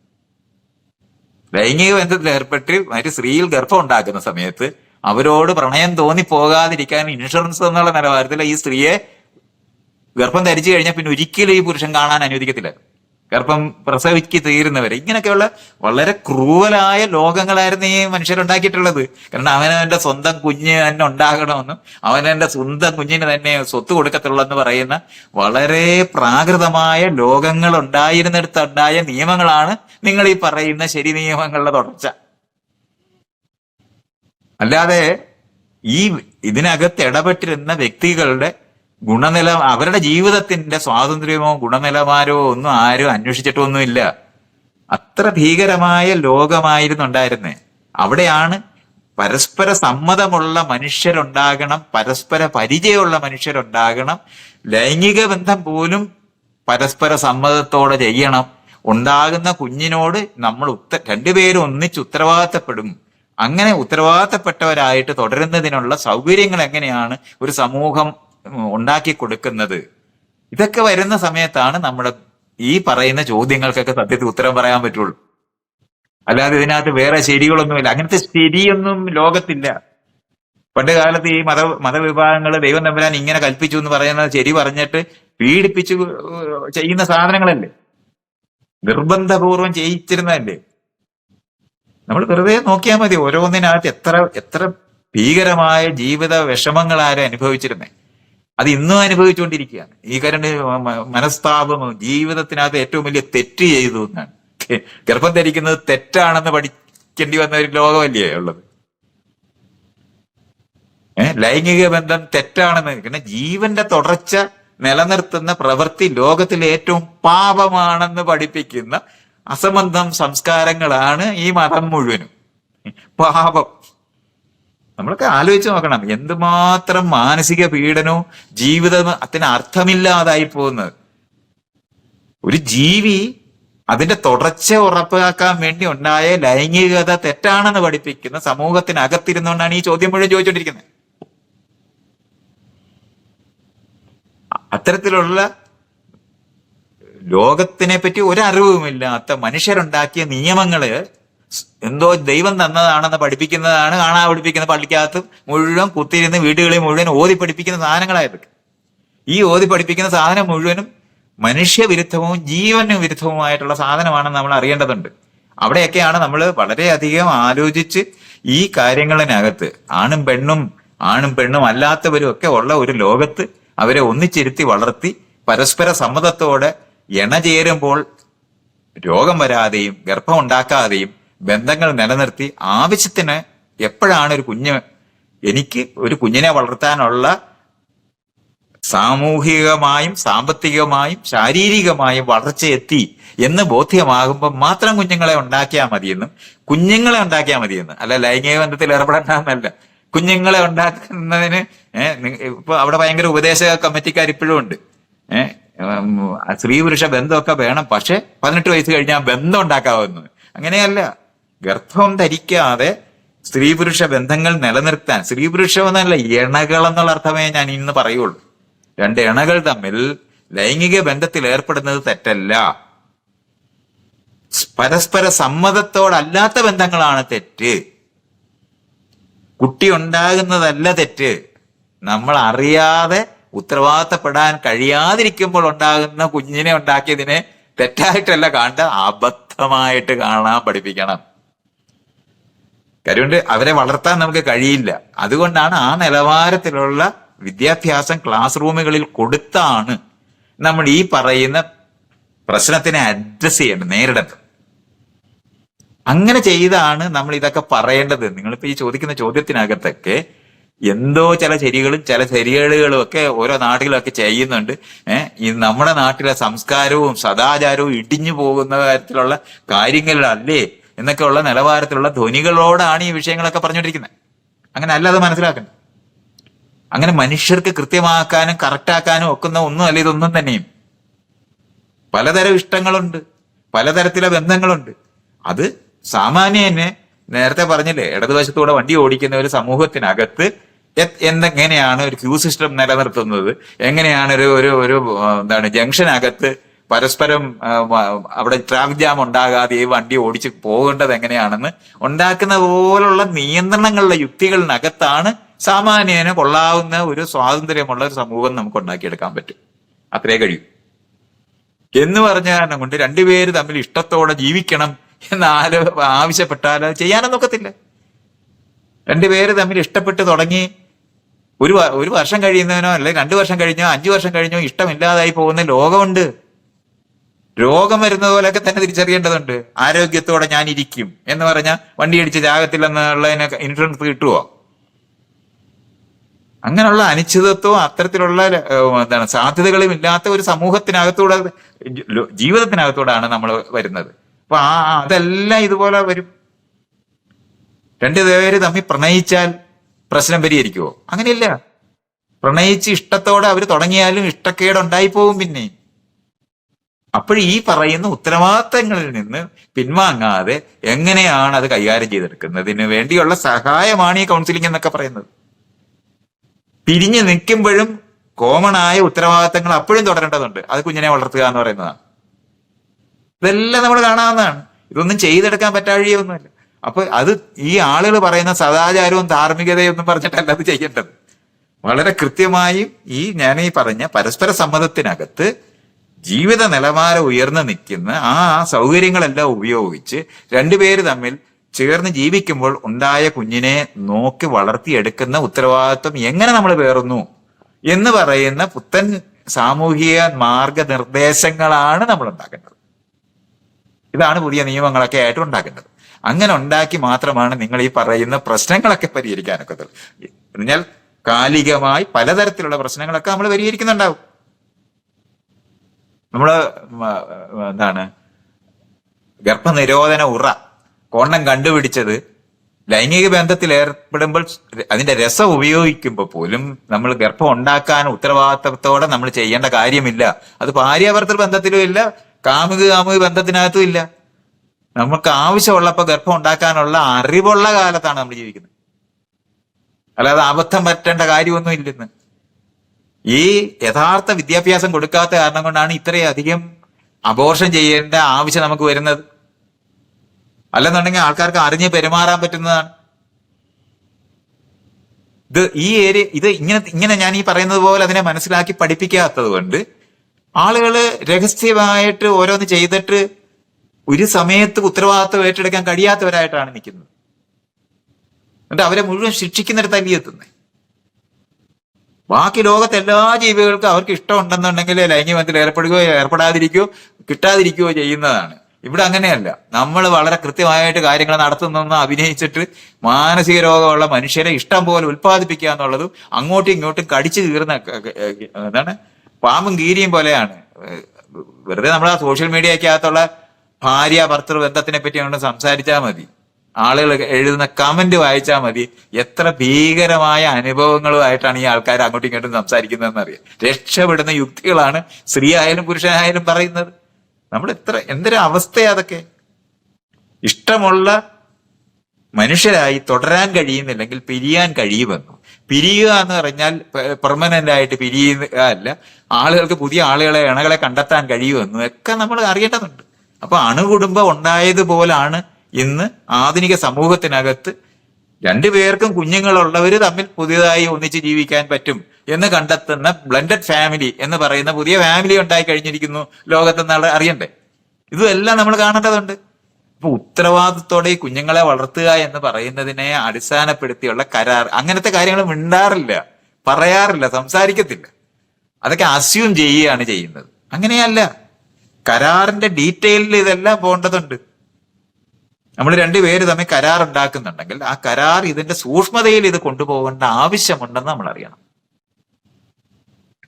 ലൈംഗിക ബന്ധത്തിൽ ഏർപ്പെട്ട് മറ്റു സ്ത്രീയിൽ ഗർഭം ഉണ്ടാക്കുന്ന സമയത്ത് അവരോട് പ്രണയം തോന്നിപ്പോകാതിരിക്കാൻ ഇൻഷുറൻസ് എന്നുള്ള നിലവാരത്തിൽ ഈ സ്ത്രീയെ ഗർഭം ധരിച്ചു കഴിഞ്ഞാൽ പിന്നെ ഒരിക്കലും ഈ പുരുഷൻ കാണാൻ അനുവദിക്കത്തില്ല, ഗർഭം പ്രസവിക്ക് തീരുന്നവരെ. ഇങ്ങനെയൊക്കെയുള്ള വളരെ ക്രൂവലായ ലോകങ്ങളായിരുന്നു ഈ മനുഷ്യരുണ്ടാക്കിയിട്ടുള്ളത്. കാരണം അവനവന്റെ സ്വന്തം കുഞ്ഞ് തന്നെ ഉണ്ടാകണമെന്നും അവനവന്റെ സ്വന്തം കുഞ്ഞിന് തന്നെ സ്വത്ത് കൊടുക്കത്തുള്ളൂ എന്ന് പറയുന്ന വളരെ പ്രാകൃതമായ ലോകങ്ങൾ ഉണ്ടായിരുന്നിടത്തുണ്ടായ നിയമങ്ങളാണ് നിങ്ങൾ ഈ പറയുന്ന ശരി നിയമങ്ങളുടെ തുടർച്ച. അല്ലാതെ ഈ ഇതിനകത്ത് ഇടപെട്ടിരുന്ന വ്യക്തികളുടെ അവരുടെ ജീവിതത്തിന്റെ സ്വാതന്ത്ര്യമോ ഗുണനിലവാരമോ ഒന്നും ആരും അന്വേഷിച്ചിട്ടൊന്നുമില്ല. അത്ര ഭീകരമായ ലോകമായിരുന്നു ഉണ്ടായിരുന്നേ. അവിടെയാണ് പരസ്പര സമ്മതമുള്ള മനുഷ്യരുണ്ടാകണം, പരസ്പര പരിചയമുള്ള മനുഷ്യരുണ്ടാകണം, ലൈംഗിക ബന്ധം പോലും പരസ്പര സമ്മതത്തോടെ ചെയ്യണം. ഉണ്ടാകുന്ന കുഞ്ഞിനോട് നമ്മൾ രണ്ടുപേരും ഒന്നിച്ച് ഉത്തരവാദിത്തപ്പെടും. അങ്ങനെ ഉത്തരവാദിത്തപ്പെട്ടവരായിട്ട് തുടരുന്നതിനുള്ള സൗകര്യങ്ങൾ എങ്ങനെയാണ് ഒരു സമൂഹം ഉണ്ടാക്കി കൊടുക്കുന്നത്? ഇതൊക്കെ വരുന്ന സമയത്താണ് നമ്മുടെ ഈ പറയുന്ന ചോദ്യങ്ങൾക്കൊക്കെ സത്യത്തിൽ ഉത്തരം പറയാൻ പറ്റുള്ളൂ. അല്ലാതെ ഇതിനകത്ത് വേറെ ശരികളൊന്നുമില്ല. അങ്ങനത്തെ ശരിയൊന്നും ലോകത്തില്ല. പണ്ട് കാലത്ത് ഈ മതവിഭാഗങ്ങൾ ദൈവം തമ്പുരാൻ ഇങ്ങനെ കൽപ്പിച്ചു എന്ന് പറയുന്നത് ശരി പറഞ്ഞിട്ട് പീഡിപ്പിച്ചു ചെയ്യുന്ന സാധനങ്ങളല്ലേ, നിർബന്ധപൂർവം ചെയ്യിച്ചിരുന്നതല്ലേ. നമ്മൾ വെറുതെ നോക്കിയാൽ മതി, ഓരോന്നിനകത്ത് എത്ര ഭീകരമായ ജീവിത വിഷമങ്ങളാരും അനുഭവിച്ചിരുന്നേ. അത് ഇന്നും അനുഭവിച്ചുകൊണ്ടിരിക്കുകയാണ്. ഈ മനസ്താപം ജീവിതത്തിനകത്ത് ഏറ്റവും വലിയ തെറ്റ് ചെയ്തു എന്നാണ്. ഗർഭം ധരിക്കുന്നത് തെറ്റാണെന്ന് പഠിക്കേണ്ടി വന്ന ഒരു ലോകമല്ലേ ഉള്ളത്. ലൈംഗിക ബന്ധം തെറ്റാണെന്ന്, പിന്നെ ജീവന്റെ തുടർച്ച നിലനിർത്തുന്ന പ്രവൃത്തി ലോകത്തിലെ ഏറ്റവും പാപമാണെന്ന് പഠിപ്പിക്കുന്ന അസംബന്ധം സംസ്കാരങ്ങളാണ് ഈ മതം മുഴുവനും. പാപം നമ്മളൊക്കെ ആലോചിച്ച് നോക്കണം, എന്തുമാത്രം മാനസിക പീഡനവും ജീവിതത്തിന് അർത്ഥമില്ലാതായി പോകുന്നത്. ഒരു ജീവി അതിന്റെ തുടർച്ച ഉറപ്പാക്കാൻ വേണ്ടി ഉണ്ടായ ലൈംഗികത തെറ്റാണെന്ന് പഠിപ്പിക്കുന്ന സമൂഹത്തിനകത്തിരുന്നുകൊണ്ടാണ് ഈ ചോദ്യം മുഴുവൻ ചോദിച്ചുകൊണ്ടിരിക്കുന്നത്. അത്തരത്തിലുള്ള ലോകത്തിനെ പറ്റി ഒരറിവുമില്ലാത്ത മനുഷ്യരുണ്ടാക്കിയ നിയമങ്ങള് എന്തോ ദൈവം തന്നതാണെന്ന് പഠിപ്പിക്കുന്നതാണ്. കാണാ പഠിപ്പിക്കുന്ന പള്ളിക്കകത്ത് മുഴുവൻ കുത്തിയിരുന്ന് വീടുകളിൽ മുഴുവൻ ഓതി പഠിപ്പിക്കുന്ന സാധനങ്ങളായത്. ഈ ഓതി പഠിപ്പിക്കുന്ന സാധനം മുഴുവനും മനുഷ്യവിരുദ്ധവും ജീവന് വിരുദ്ധവുമായിട്ടുള്ള സാധനമാണെന്ന് നമ്മൾ അറിയേണ്ടതുണ്ട്. അവിടെയൊക്കെയാണ് നമ്മൾ വളരെയധികം ആലോചിച്ച് ഈ കാര്യങ്ങളിനകത്ത് ആണും പെണ്ണും അല്ലാത്തവരും ഒക്കെ ഉള്ള ഒരു ലോകത്ത് അവരെ ഒന്നിച്ചിരുത്തി വളർത്തി പരസ്പര സമ്മതത്തോടെ ഇണചേരുമ്പോൾ രോഗം വരാതെയും ഗർഭം ഉണ്ടാക്കാതെയും ബന്ധങ്ങൾ നിലനിർത്തി ആവശ്യത്തിന് എപ്പോഴാണ് എനിക്ക് ഒരു കുഞ്ഞിനെ വളർത്താനുള്ള സാമൂഹികമായും സാമ്പത്തികമായും ശാരീരികമായും വളർച്ചയെത്തി എന്ന് ബോധ്യമാകുമ്പോൾ മാത്രം കുഞ്ഞുങ്ങളെ ഉണ്ടാക്കിയാൽ മതിയെന്ന്. അല്ല ലൈംഗിക ബന്ധത്തിൽ ഏർപ്പെടേണ്ടെന്നല്ല, കുഞ്ഞുങ്ങളെ ഉണ്ടാക്കുന്നതിന് ഇപ്പൊ അവിടെ ഭയങ്കര ഉപദേശ കമ്മിറ്റിക്കാർ ഇപ്പോഴും ഉണ്ട്. സ്ത്രീ പുരുഷ ബന്ധമൊക്കെ വേണം, പക്ഷെ 18 വയസ്സ് കഴിഞ്ഞാൽ ബന്ധം ഉണ്ടാക്കാവുന്നു. അങ്ങനെയല്ല. ഗർഭം ധരിക്കാതെ സ്ത്രീ പുരുഷ ബന്ധങ്ങൾ നിലനിർത്താൻ, സ്ത്രീ പുരുഷം എന്നല്ല ഇണകൾ എന്നുള്ള അർത്ഥമേ ഞാൻ ഇന്ന് പറയുള്ളൂ. 2 ഇണകൾ തമ്മിൽ ലൈംഗിക ബന്ധത്തിൽ ഏർപ്പെടുന്നത് തെറ്റല്ല. പരസ്പര സമ്മതത്തോടല്ലാത്ത ബന്ധങ്ങളാണ് തെറ്റ്. കുട്ടി ഉണ്ടാകുന്നതല്ല തെറ്റ്. നമ്മൾ അറിയാതെ ഉത്തരവാദിത്തപ്പെടാൻ കഴിയാതിരിക്കുമ്പോൾ ഉണ്ടാകുന്ന കുഞ്ഞിനെ ഉണ്ടാക്കിയതിനെ തെറ്റായിട്ടല്ല കാണേണ്ട, അബദ്ധമായിട്ട് കാണാൻ പഠിപ്പിക്കണം. കാര്യമുണ്ട്, അവരെ വളർത്താൻ നമുക്ക് കഴിയില്ല. അതുകൊണ്ടാണ് ആ നിലവാരത്തിലുള്ള വിദ്യാഭ്യാസം ക്ലാസ് റൂമുകളിൽ കൊടുത്താണ് നമ്മൾ ഈ പറയുന്ന പ്രശ്നത്തിനെ അഡ്രസ് ചെയ്യേണ്ടത്, നേരിടേണ്ടത്. അങ്ങനെ ചെയ്താണ് നമ്മൾ ഇതൊക്കെ പറയേണ്ടത്. നിങ്ങളിപ്പോ ഈ ചോദിക്കുന്ന ചോദ്യത്തിനകത്തൊക്കെ എന്തോ ചില ശരികളുകളും ഒക്കെ ഓരോ നാടുകളൊക്കെ ചെയ്യുന്നുണ്ട്. ഈ നമ്മുടെ നാട്ടിലെ സംസ്കാരവും സദാചാരവും ഇടിഞ്ഞു പോകുന്ന തരത്തിലുള്ള കാര്യങ്ങളിലല്ലേ എന്നൊക്കെ ഉള്ള നിലവാരത്തിലുള്ള ധ്വനികളോടാണ് ഈ വിഷയങ്ങളൊക്കെ പറഞ്ഞുകൊണ്ടിരിക്കുന്നത്. അങ്ങനെ അല്ല അത് മനസ്സിലാക്കണം. അങ്ങനെ മനുഷ്യർക്ക് കൃത്യമാക്കാനും കറക്റ്റാക്കാനും ഒക്കുന്ന ഒന്നും അല്ല ഇതൊന്നും തന്നെയും. പലതരം ഇഷ്ടങ്ങളുണ്ട്, പലതരത്തിലെ ബന്ധങ്ങളുണ്ട്. അത് സാമാന്യനെ നേരത്തെ പറഞ്ഞില്ലേ, ഇടതുവശത്തൂടെ വണ്ടി ഓടിക്കുന്ന ഒരു സമൂഹത്തിനകത്ത് എങ്ങനെയാണ് ഒരു ക്യൂ സിസ്റ്റം നിലനിർത്തുന്നത്, എങ്ങനെയാണ് ഒരു ഒരു ഒരു എന്താണ് ജംഗ്ഷനകത്ത് പരസ്പരം അവിടെ ട്രാഫിക് ജാം ഉണ്ടാകാതെ ഈ വണ്ടി ഓടിച്ച് പോകേണ്ടത് എങ്ങനെയാണെന്ന് ഉണ്ടാക്കുന്ന പോലുള്ള നിയന്ത്രണങ്ങളുടെ യുക്തികളിനകത്താണ് സാമാന്യന് കൊള്ളാവുന്ന ഒരു സ്വാതന്ത്ര്യമുള്ള ഒരു സമൂഹം നമുക്ക് ഉണ്ടാക്കിയെടുക്കാൻ പറ്റും. അത്രേ കഴിയും. എന്ന് പറഞ്ഞ കാരണം കൊണ്ട് രണ്ടുപേര് തമ്മിൽ ഇഷ്ടത്തോടെ ജീവിക്കണം എന്ന് ആവശ്യപ്പെട്ടാൽ അത് ചെയ്യാനൊന്നും ഒക്കത്തില്ല. രണ്ടുപേര് തമ്മിൽ ഇഷ്ടപ്പെട്ട് തുടങ്ങി ഒരു വർഷം കഴിയുന്നവനോ അല്ലെങ്കിൽ 2 വർഷം കഴിഞ്ഞോ 5 വർഷം കഴിഞ്ഞോ ഇഷ്ടമില്ലാതായി പോകുന്ന ലോകമുണ്ട്. രോഗം വരുന്നത് പോലെയൊക്കെ തന്നെ തിരിച്ചറിയേണ്ടതുണ്ട്. ആരോഗ്യത്തോടെ ഞാൻ ഇരിക്കും എന്ന് പറഞ്ഞാൽ വണ്ടി അടിച്ച് ജാഗത്തില്ലെന്നുള്ളതിന് ഇൻഷുറൻസ് കിട്ടുമോ? അങ്ങനെയുള്ള അനിശ്ചിതത്വവും അത്തരത്തിലുള്ള സാധ്യതകളും ഇല്ലാത്ത ഒരു സമൂഹത്തിനകത്തൂടെ ജീവിതത്തിനകത്തൂടാണ് നമ്മൾ വരുന്നത്. അപ്പൊ അതെല്ലാം ഇതുപോലെ വരും. രണ്ടുപേര് തമ്മിൽ പ്രണയിച്ചാൽ പ്രശ്നം പരിഹരിക്കുമോ? അങ്ങനെയില്ല. പ്രണയിച്ച് ഇഷ്ടത്തോടെ അവർ തുടങ്ങിയാലും ഇഷ്ടക്കേടുണ്ടായി പോകും. പിന്നെ അപ്പോൾ ഈ പറയുന്ന ഉത്തരവാദിത്തങ്ങളിൽ നിന്ന് പിൻവാങ്ങാതെ എങ്ങനെയാണ് അത് കൈകാര്യം ചെയ്തെടുക്കുന്നതിന് വേണ്ടിയുള്ള സഹായമാണ് ഈ കൗൺസിലിംഗ് എന്നൊക്കെ പറയുന്നത്. പിരിഞ്ഞു നിൽക്കുമ്പോഴും കോമൺ ആയ ഉത്തരവാദിത്തങ്ങൾ അപ്പോഴും തുടരേണ്ടതുണ്ട്. അത് കുഞ്ഞിനെ വളർത്തുക എന്ന് പറയുന്നതാണ്. ഇതെല്ലാം നമ്മൾ കാണാവുന്നതാണ്. ഇതൊന്നും ചെയ്തെടുക്കാൻ പറ്റാഴിയൊന്നുമല്ല. അപ്പൊ അത് ഈ ആളുകൾ പറയുന്ന സദാചാരവും ധാർമ്മികതയും ഒന്നും പറഞ്ഞിട്ടല്ല അത് ചെയ്യേണ്ടത്. വളരെ കൃത്യമായും ഞാൻ പറഞ്ഞ പരസ്പര സമ്മതത്തിനകത്ത് ജീവിത നിലവാരം ഉയർന്നു നിൽക്കുന്ന ആ സൗകര്യങ്ങളെല്ലാം ഉപയോഗിച്ച് രണ്ടുപേര് തമ്മിൽ ചേർന്ന് ജീവിക്കുമ്പോൾ ഉണ്ടായ കുഞ്ഞിനെ നോക്കി വളർത്തിയെടുക്കുന്ന ഉത്തരവാദിത്വം എങ്ങനെ നമ്മൾ പേറുന്നു എന്ന് പറയുന്ന പുത്തൻ സാമൂഹിക മാർഗനിർദ്ദേശങ്ങളാണ് നമ്മൾ ഉണ്ടാക്കേണ്ടത്. ഇതാണ് പുതിയ നിയമങ്ങളൊക്കെ ആയിട്ട് ഉണ്ടാക്കേണ്ടത്. അങ്ങനെ ഉണ്ടാക്കി മാത്രമാണ് നിങ്ങൾ ഈ പറയുന്ന പ്രശ്നങ്ങളൊക്കെ പരിഹരിക്കാനൊക്കത്തുള്ളൂ. എന്നാൽ കാലികമായി പലതരത്തിലുള്ള പ്രശ്നങ്ങളൊക്കെ നമ്മൾ പരിഹരിക്കുന്നുണ്ടാവും. നമ്മള് ഗർഭനിരോധന ഉറ കോണ്ടം കണ്ടുപിടിച്ചത് ലൈംഗിക ബന്ധത്തിൽ ഏർപ്പെടുമ്പോൾ അതിന്റെ രസം ഉപയോഗിക്കുമ്പോൾ പോലും നമ്മൾ ഗർഭം ഉണ്ടാക്കാൻ ഉത്തരവാദിത്തത്തോടെ നമ്മൾ ചെയ്യേണ്ട കാര്യമില്ല. അത് ഭാര്യാഭർത്തൃ ബന്ധത്തിലും ഇല്ല, കാമുക ബന്ധത്തിനകത്തും ഇല്ല. നമുക്ക് ആവശ്യമുള്ളപ്പോൾ ഗർഭം ഉണ്ടാക്കാനുള്ള അറിവുള്ള കാലത്താണ് നമ്മൾ ജീവിക്കുന്നത്. അല്ലാതെ അബദ്ധം പറ്റേണ്ട കാര്യമൊന്നും ഇല്ലെന്ന്. ഈ യഥാർത്ഥ വിദ്യാഭ്യാസം കൊടുക്കാത്ത കാരണം കൊണ്ടാണ് ഇത്രയധികം അബോർഷൻ ചെയ്യേണ്ട ആവശ്യം നമുക്ക് വരുന്നത്. അല്ലെന്നുണ്ടെങ്കിൽ ആൾക്കാർക്ക് അറിഞ്ഞ് പെരുമാറാൻ പറ്റുന്നതാണ്. ഇത് ഇങ്ങനെ ഞാൻ ഈ പറയുന്നത് പോലെ അതിനെ മനസ്സിലാക്കി പഠിപ്പിക്കാത്തത് കൊണ്ട് ആളുകള് രഹസ്യമായിട്ട് ഓരോന്ന് ചെയ്തിട്ട് ഒരു സമയത്ത് ഉത്തരവാദിത്വം ഏറ്റെടുക്കാൻ കഴിയാത്തവരായിട്ടാണ് നിൽക്കുന്നത്. എന്നിട്ട് അവരെ മുഴുവൻ ശിക്ഷിക്കുന്നിടത്ത് അല്ലിയെത്തുന്നത്. ബാക്കി ലോകത്തെ എല്ലാ ജീവികൾക്കും അവർക്ക് ഇഷ്ടമുണ്ടെന്നുണ്ടെങ്കിൽ ലൈംഗിക ബന്ധത്തിൽ ഏർപ്പെടുകയോ ഏർപ്പെടാതിരിക്കുകയോ കിട്ടാതിരിക്കുകയോ ചെയ്യുന്നതാണ്. ഇവിടെ അങ്ങനെയല്ല. നമ്മൾ വളരെ കൃത്യമായിട്ട് കാര്യങ്ങൾ നടത്തുന്നെന്ന് അഭിനയിച്ചിട്ട് മാനസിക രോഗമുള്ള മനുഷ്യരെ ഇഷ്ടം പോലെ ഉത്പാദിപ്പിക്കുക എന്നുള്ളതും അങ്ങോട്ടും ഇങ്ങോട്ടും കടിച്ചു കീറുന്ന പാമ്പും കീരിയും പോലെയാണ്. വെറുതെ നമ്മൾ ആ സോഷ്യൽ മീഡിയക്കകത്തുള്ള ഭാര്യ ഭർത്തൃ ബന്ധത്തിനെ പറ്റി കൊണ്ട് സംസാരിച്ചാൽ മതി, ആളുകൾ എഴുതുന്ന കമന്റ് വായിച്ചാൽ മതി, എത്ര ഭീകരമായ അനുഭവങ്ങളുമായിട്ടാണ് ഈ ആൾക്കാർ അങ്ങോട്ടും ഇങ്ങോട്ടും സംസാരിക്കുന്നതെന്ന് അറിയാം. രക്ഷപ്പെടുന്ന യുക്തികളാണ് സ്ത്രീ ആയാലും പുരുഷനായാലും പറയുന്നത്. നമ്മൾ എന്തൊരു അവസ്ഥയാ അതൊക്കെ. ഇഷ്ടമുള്ള മനുഷ്യരായി തുടരാൻ കഴിയുന്നില്ലെങ്കിൽ പിരിയാൻ കഴിയുമെന്നു. പിരിയുക എന്ന് പറഞ്ഞാൽ പെർമനന്റ് ആയിട്ട് പിരിയുക അല്ല, ആളുകൾക്ക് പുതിയ ഇണകളെ കണ്ടെത്താൻ കഴിയുമെന്നും ഒക്കെ നമ്മൾ അറിയേണ്ടതുണ്ട്. അപ്പൊ അണുകുടുംബം ഉണ്ടായതുപോലാണ് ഇന്ന് ആധുനിക സമൂഹത്തിനകത്ത് രണ്ടുപേർക്കും കുഞ്ഞുങ്ങളുള്ളവര് തമ്മിൽ പുതിയതായി ഒന്നിച്ച് ജീവിക്കാൻ പറ്റും എന്ന് കണ്ടെത്തുന്ന ബ്ലെൻഡഡ് ഫാമിലി എന്ന് പറയുന്ന പുതിയ ഫാമിലി ഉണ്ടായി കഴിഞ്ഞിരിക്കുന്നു ലോകത്തെന്നാൾ അറിയണ്ടേ. ഇതുമെല്ലാം നമ്മൾ കാണേണ്ടതുണ്ട്. അപ്പൊ ഉത്തരവാദിത്തോടെ ഈ കുഞ്ഞുങ്ങളെ വളർത്തുക എന്ന് പറയുന്നതിനെ അടിസ്ഥാനപ്പെടുത്തിയുള്ള കരാർ, അങ്ങനത്തെ കാര്യങ്ങൾ മിണ്ടാറില്ല, പറയാറില്ല, സംസാരിക്കത്തില്ല. അതൊക്കെ അസ്യൂം ചെയ്യുകയാണ് ചെയ്യുന്നത്. അങ്ങനെയല്ല, കരാറിന്റെ ഡീറ്റെയിലിൽ ഇതെല്ലാം പോകേണ്ടതുണ്ട്. നമ്മൾ രണ്ടുപേര് തമ്മിൽ കരാർ ഉണ്ടാക്കുന്നുണ്ടെങ്കിൽ ആ കരാർ ഇതിന്റെ സൂക്ഷ്മതയിൽ ഇത് കൊണ്ടുപോകേണ്ട ആവശ്യമുണ്ടെന്ന് നമ്മൾ അറിയണം.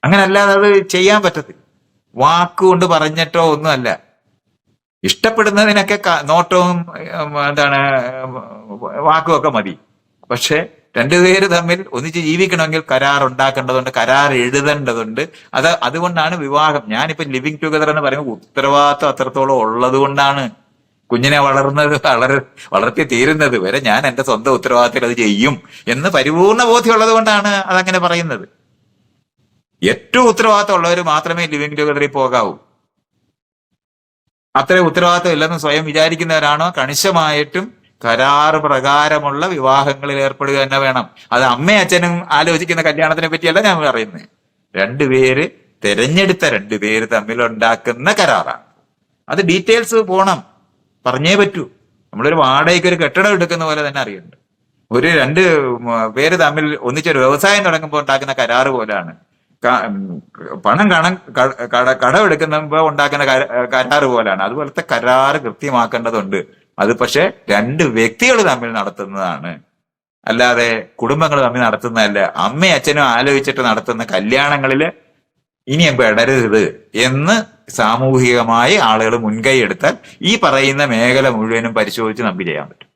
അങ്ങനല്ലാതെ അത് ചെയ്യാൻ പറ്റത്തില്ല. വാക്കുകൊണ്ട് പറഞ്ഞിട്ടോ ഒന്നുമല്ല. ഇഷ്ടപ്പെടുന്നതിനൊക്കെ നോട്ടവും വാക്കും ഒക്കെ മതി. പക്ഷെ രണ്ടുപേര് തമ്മിൽ ഒന്നിച്ച് ജീവിക്കണമെങ്കിൽ കരാർ ഉണ്ടാക്കേണ്ടതുണ്ട്, കരാർ എഴുതേണ്ടതുണ്ട്. അതുകൊണ്ടാണ് വിവാഹം. ഞാനിപ്പോ ലിവിങ് ടുഗദർ എന്ന് പറയുമ്പോൾ ഉത്തരവാദിത്വം അത്രത്തോളം ഉള്ളത് കൊണ്ടാണ് കുഞ്ഞിനെ വളർത്തി തീരുന്നത് വരെ ഞാൻ എന്റെ സ്വന്തം ഉത്തരവാദിത്തത്തിൽ അത് ചെയ്യും എന്ന് പരിപൂർണ ബോധ്യമുള്ളത് കൊണ്ടാണ് അതങ്ങനെ പറയുന്നത്. ഏറ്റവും ഉത്തരവാദിത്തം ഉള്ളവർ മാത്രമേ ലിവിങ് ടുഗദറിൽ പോകാവൂ. അത്രയും ഉത്തരവാദിത്തം ഇല്ലെന്ന് സ്വയം വിചാരിക്കുന്നവരാണോ കണിശമായിട്ടും കരാർ പ്രകാരമുള്ള വിവാഹങ്ങളിൽ ഏർപ്പെടുക തന്നെ വേണം. അത് അമ്മയും അച്ഛനും ആലോചിക്കുന്ന കല്യാണത്തിനെ പറ്റിയല്ല ഞാൻ പറയുന്നത്. രണ്ടുപേര് തിരഞ്ഞെടുത്ത രണ്ടുപേര് തമ്മിലുണ്ടാക്കുന്ന കരാറാണ്. അത് ഡീറ്റെയിൽസ് പോണം, പറഞ്ഞേ പറ്റൂ. നമ്മളൊരു വാടകയ്ക്ക് ഒരു കെട്ടിടം എടുക്കുന്ന പോലെ തന്നെ അറിയണ്ട്. ഒരു രണ്ട് പേര് തമ്മിൽ ഒന്നിച്ചൊരു വ്യവസായം തുടങ്ങുമ്പോൾ ഉണ്ടാക്കുന്ന കരാറ് പോലെയാണ് പണം കടമെടുക്കുമ്പോ ഉണ്ടാക്കുന്ന കരാറ് പോലെയാണ്. അതുപോലത്തെ കരാറ് കൃത്യമാക്കേണ്ടതുണ്ട്. അത് പക്ഷെ രണ്ട് വ്യക്തികൾ തമ്മിൽ നടത്തുന്നതാണ്, അല്ലാതെ കുടുംബങ്ങൾ തമ്മിൽ നടത്തുന്നതല്ല. അമ്മയും അച്ഛനും ആലോചിച്ചിട്ട് നടത്തുന്ന കല്യാണങ്ങളില് ഇനിയും പെടരുത് എന്ന് സാമൂഹികമായി ആളുകൾ മുൻകൈ എടുത്താൽ ഈ പറയുന്ന മേഖല മുഴുവനും പരിശോധിച്ച് നമുക്ക് ചെയ്യാൻ പറ്റും.